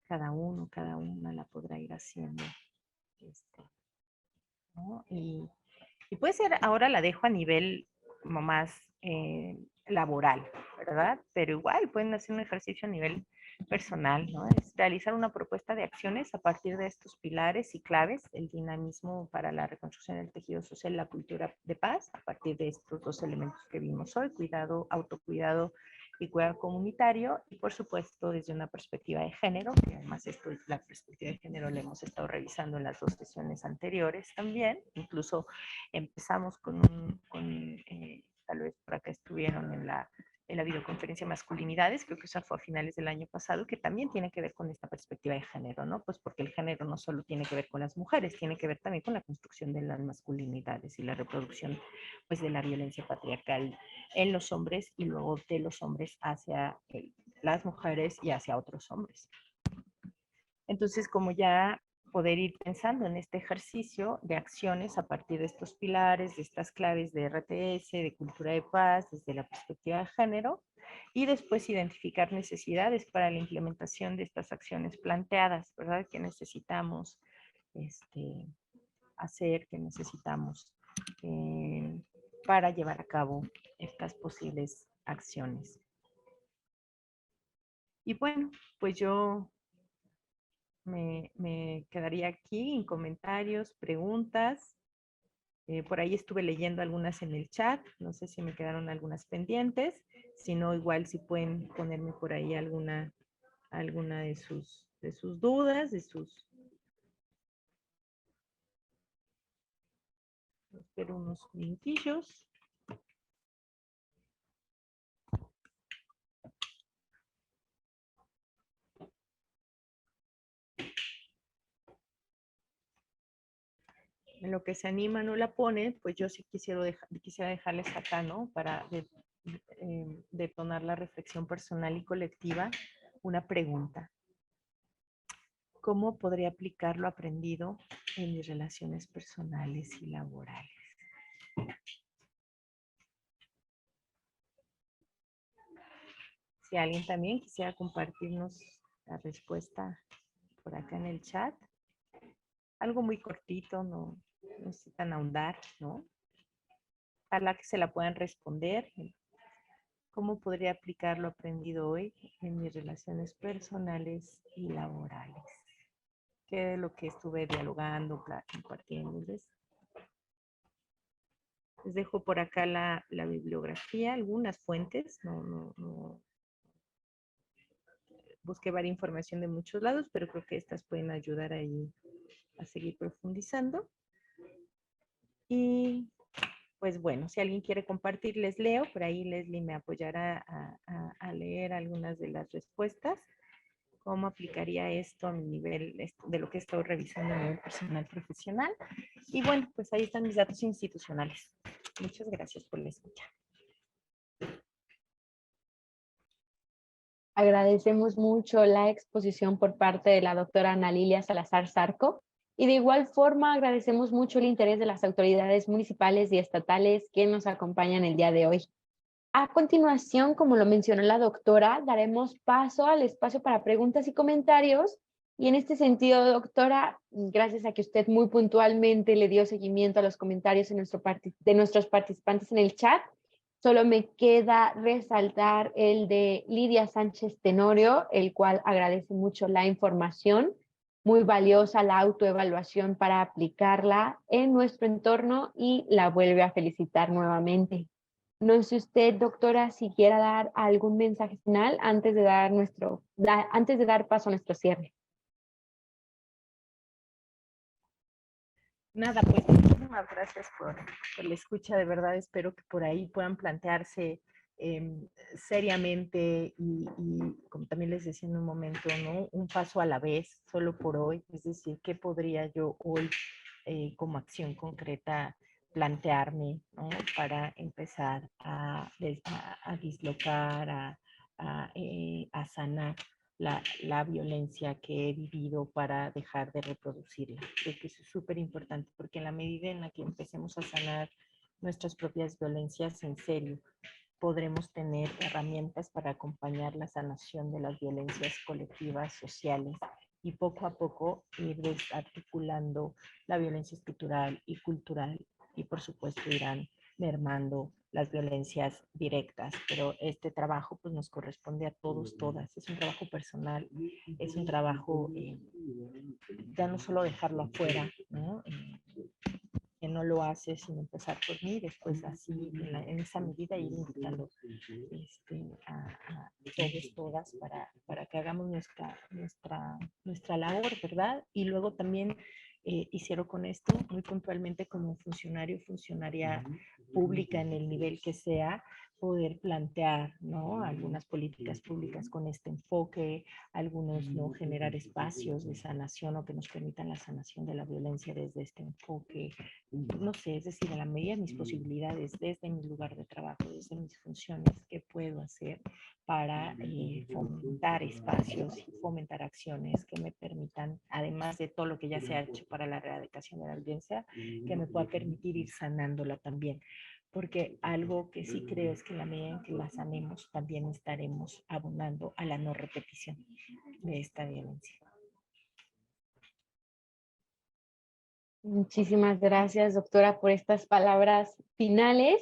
Cada uno, cada una la podrá ir haciendo. ¿No? Y puede ser, ahora la dejo a nivel como más laboral, ¿verdad? Pero igual pueden hacer un ejercicio a nivel personal, ¿no? Es realizar una propuesta de acciones a partir de estos pilares y claves, el dinamismo para la reconstrucción del tejido social, la cultura de paz, a partir de estos dos elementos que vimos hoy, cuidado, autocuidado y cuidado comunitario, y por supuesto desde una perspectiva de género, que además esto, la perspectiva de género la hemos estado revisando en las dos sesiones anteriores también, incluso empezamos con tal vez por acá estuvieron en la videoconferencia Masculinidades, creo que esa fue a finales del año pasado, que también tiene que ver con esta perspectiva de género, ¿no? Pues porque el género no solo tiene que ver con las mujeres, tiene que ver también con la construcción de las masculinidades y la reproducción, pues, de la violencia patriarcal en los hombres y luego de los hombres hacia las mujeres y hacia otros hombres. Entonces, como ya poder ir pensando en este ejercicio de acciones a partir de estos pilares, de estas claves de RTS, de cultura de paz, desde la perspectiva de género, y después identificar necesidades para la implementación de estas acciones planteadas, ¿verdad? Que necesitamos hacer, que necesitamos para llevar a cabo estas posibles acciones. Y bueno, pues yo me quedaría aquí en comentarios, preguntas. Por ahí estuve leyendo algunas en el chat, no sé si me quedaron algunas pendientes, si no, igual si pueden ponerme por ahí alguna de sus dudas, espero unos minutillos. En lo que se anima no la pone, pues yo sí quisiera dejarles acá, ¿no? Para detonar la reflexión personal y colectiva, una pregunta. ¿Cómo podría aplicar lo aprendido en mis relaciones personales y laborales? Si alguien también quisiera compartirnos la respuesta por acá en el chat, algo muy cortito, no necesitan ahondar, ¿no? Ojalá que se la puedan responder. ¿Cómo podría aplicar lo aprendido hoy en mis relaciones personales y laborales? ¿Qué es lo que estuve dialogando, compartiéndoles? Les dejo por acá la bibliografía, algunas fuentes, no busqué varias información de muchos lados, pero creo que estas pueden ayudar ahí a seguir profundizando. Y pues bueno, si alguien quiere compartir, les leo. Por ahí Leslie me apoyará a leer algunas de las respuestas. ¿Cómo aplicaría esto a mi nivel de lo que he estado revisando a nivel personal profesional? Y bueno, pues ahí están mis datos institucionales. Muchas gracias por la escucha.
Agradecemos mucho la exposición por parte de la doctora Ana Lilia Salazar Zarco, y de igual forma agradecemos mucho el interés de las autoridades municipales y estatales que nos acompañan el día de hoy. A continuación, como lo mencionó la doctora, daremos paso al espacio para preguntas y comentarios. Y en este sentido, doctora, gracias a que usted muy puntualmente le dio seguimiento a los comentarios de nuestros participantes en el chat, solo me queda resaltar el de Lidia Sánchez Tenorio, el cual agradece mucho la información, muy valiosa la autoevaluación para aplicarla en nuestro entorno, y la vuelve a felicitar nuevamente. No sé usted, doctora, si quiera dar algún mensaje final antes de dar paso a nuestro cierre.
Nada, pues muchísimas gracias por la escucha. De verdad espero que por ahí puedan plantearse seriamente y como también les decía en un momento, ¿no? Un paso a la vez, solo por hoy. Es decir, ¿qué podría yo hoy como acción concreta plantearme, ¿no? Para empezar a dislocar, a sanar la violencia que he vivido para dejar de reproducirla. Creo que eso es súper importante porque en la medida en la que empecemos a sanar nuestras propias violencias en serio, podremos tener herramientas para acompañar la sanación de las violencias colectivas, sociales, y poco a poco ir desarticulando la violencia estructural y cultural, y por supuesto irán mermando las violencias directas, pero este trabajo pues nos corresponde a todos, todas, es un trabajo personal, es un trabajo, ya no solo dejarlo afuera, ¿no? Que no lo hace sin empezar por mí, después así en esa medida ir invitando a todos, todas, para que hagamos nuestra labor, ¿verdad? Y luego también hicieron con esto muy puntualmente como funcionario, funcionaria pública en el nivel que sea, poder plantear, ¿no? Algunas políticas públicas con este enfoque, algunos no generar espacios de sanación o que nos permitan la sanación de la violencia desde este enfoque, no sé, es decir, a la medida de mis posibilidades, desde mi lugar de trabajo, desde mis funciones, ¿qué puedo hacer para fomentar espacios y fomentar acciones que me permitan, además de todo lo que ya se ha hecho para la erradicación de la violencia, que me pueda permitir ir sanándola también? Porque algo que sí creo es que en la medida en que la sanemos, también estaremos abonando a la no repetición de esta violencia.
Muchísimas gracias, doctora, por estas palabras finales.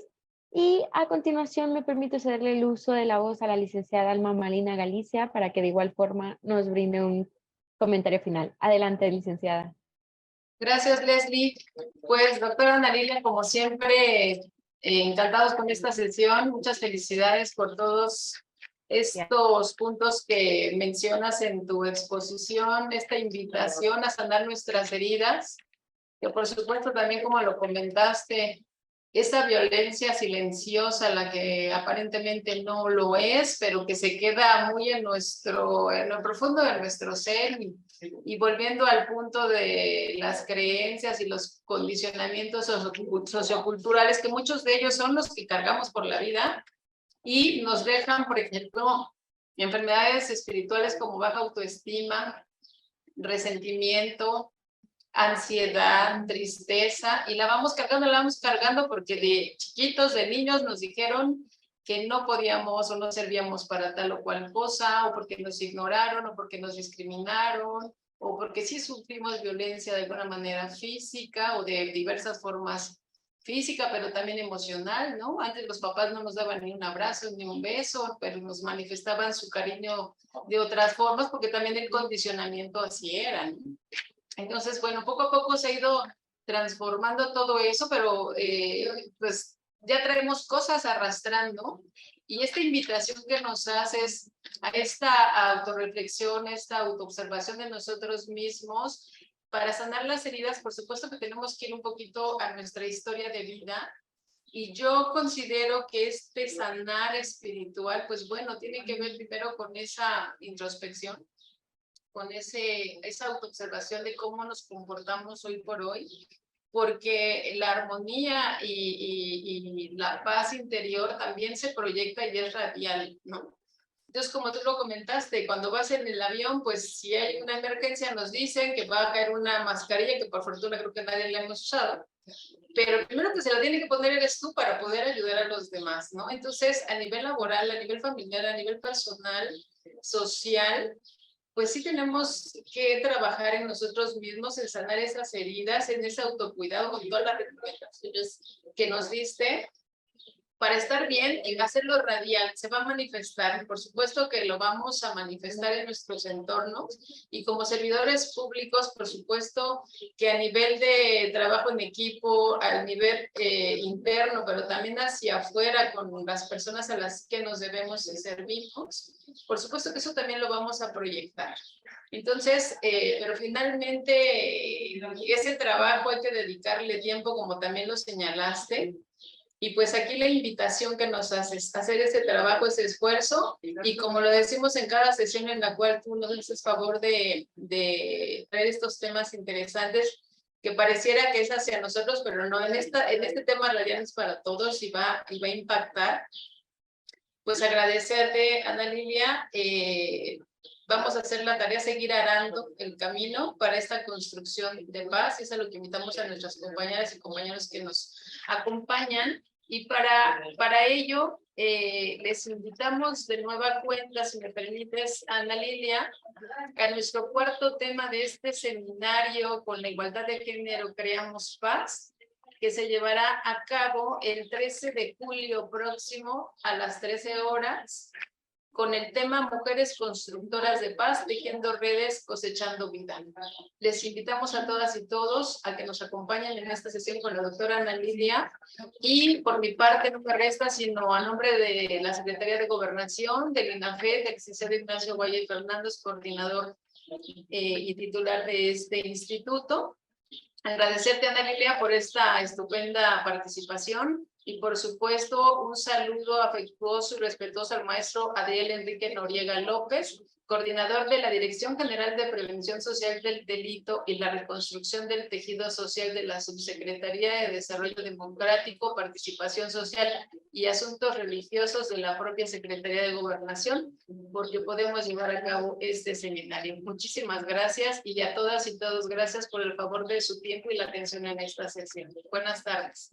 Y a continuación me permito cederle el uso de la voz a la licenciada Alma Malina Galicia para que de igual forma nos brinde un comentario final. Adelante, licenciada.
Gracias, Leslie. Pues, doctora Ana Lilia, como siempre, encantados con esta sesión. Muchas felicidades por todos estos puntos que mencionas en tu exposición, esta invitación a sanar nuestras heridas, que por supuesto también, como lo comentaste, esa violencia silenciosa, la que aparentemente no lo es, pero que se queda muy en lo profundo de nuestro ser, y volviendo al punto de las creencias y los condicionamientos socioculturales, que muchos de ellos son los que cargamos por la vida y nos dejan, por ejemplo, enfermedades espirituales como baja autoestima, resentimiento, ansiedad, tristeza, y la vamos cargando porque de chiquitos, de niños nos dijeron que no podíamos o no servíamos para tal o cual cosa, o porque nos ignoraron, o porque nos discriminaron, o porque sí sufrimos violencia de alguna manera física o de diversas formas física, pero también emocional, ¿no? Antes los papás no nos daban ni un abrazo ni un beso, pero nos manifestaban su cariño de otras formas, porque también el condicionamiento así era, ¿no? Entonces, bueno, poco a poco se ha ido transformando todo eso, pero pues ya traemos cosas arrastrando, y esta invitación que nos haces a esta autorreflexión, esta autoobservación de nosotros mismos, para sanar las heridas, por supuesto que tenemos que ir un poquito a nuestra historia de vida, y yo considero que este sanar espiritual, pues bueno, tiene que ver primero con esa introspección, con esa autoobservación de cómo nos comportamos hoy por hoy, porque la armonía y la paz interior también se proyecta y es radial, ¿no? Entonces, como tú lo comentaste, cuando vas en el avión, pues si hay una emergencia nos dicen que va a caer una mascarilla, que por fortuna creo que nadie la hemos usado, pero el primero que se la tiene que poner eres tú para poder ayudar a los demás, ¿no? Entonces, a nivel laboral, a nivel familiar, a nivel personal, social, pues sí tenemos que trabajar en nosotros mismos, en sanar esas heridas, en ese autocuidado, con todas las recomendaciones que nos diste, para estar bien y hacerlo radial. Se va a manifestar, por supuesto que lo vamos a manifestar en nuestros entornos, y como servidores públicos, por supuesto que a nivel de trabajo en equipo, a nivel interno, pero también hacia afuera con las personas a las que nos debemos y servimos, por supuesto que eso también lo vamos a proyectar. Entonces, pero finalmente ese trabajo hay que dedicarle tiempo, como también lo señalaste. Y pues aquí la invitación que nos haces, hacer ese trabajo, ese esfuerzo, y como lo decimos en cada sesión en la cual tú nos haces favor de traer estos temas interesantes, que pareciera que es hacia nosotros, pero no, en este tema la realidad es para todos y va a impactar. Pues agradecerte, Ana Lilia. Vamos a hacer la tarea, seguir arando el camino para esta construcción de paz. Eso es lo que invitamos a nuestras compañeras y compañeros que nos acompañan. Y para ello, les invitamos de nueva cuenta, si me permites, Ana Lilia, a nuestro cuarto tema de este seminario con la igualdad de género, Creamos Paz, que se llevará a cabo el 13 de julio próximo a las 13 horas, con el tema Mujeres Constructoras de Paz, tejiendo redes, cosechando vida. Les invitamos a todas y todos a que nos acompañen en esta sesión con la doctora Ana Lilia, y por mi parte no me resta sino a nombre de la Secretaría de Gobernación, del INAFED, del licenciado Ignacio Guaya Fernández, coordinador y titular de este instituto, agradecerte, Ana Lilia, por esta estupenda participación y, por supuesto, un saludo afectuoso y respetuoso al maestro Adriel Enrique Noriega López, coordinador de la Dirección General de Prevención Social del Delito y la Reconstrucción del Tejido Social de la Subsecretaría de Desarrollo Democrático, Participación Social y Asuntos Religiosos de la propia Secretaría de Gobernación, porque podemos llevar a cabo este seminario. Muchísimas gracias, y a todas y todos gracias por el favor de su tiempo y la atención en esta sesión. Buenas tardes.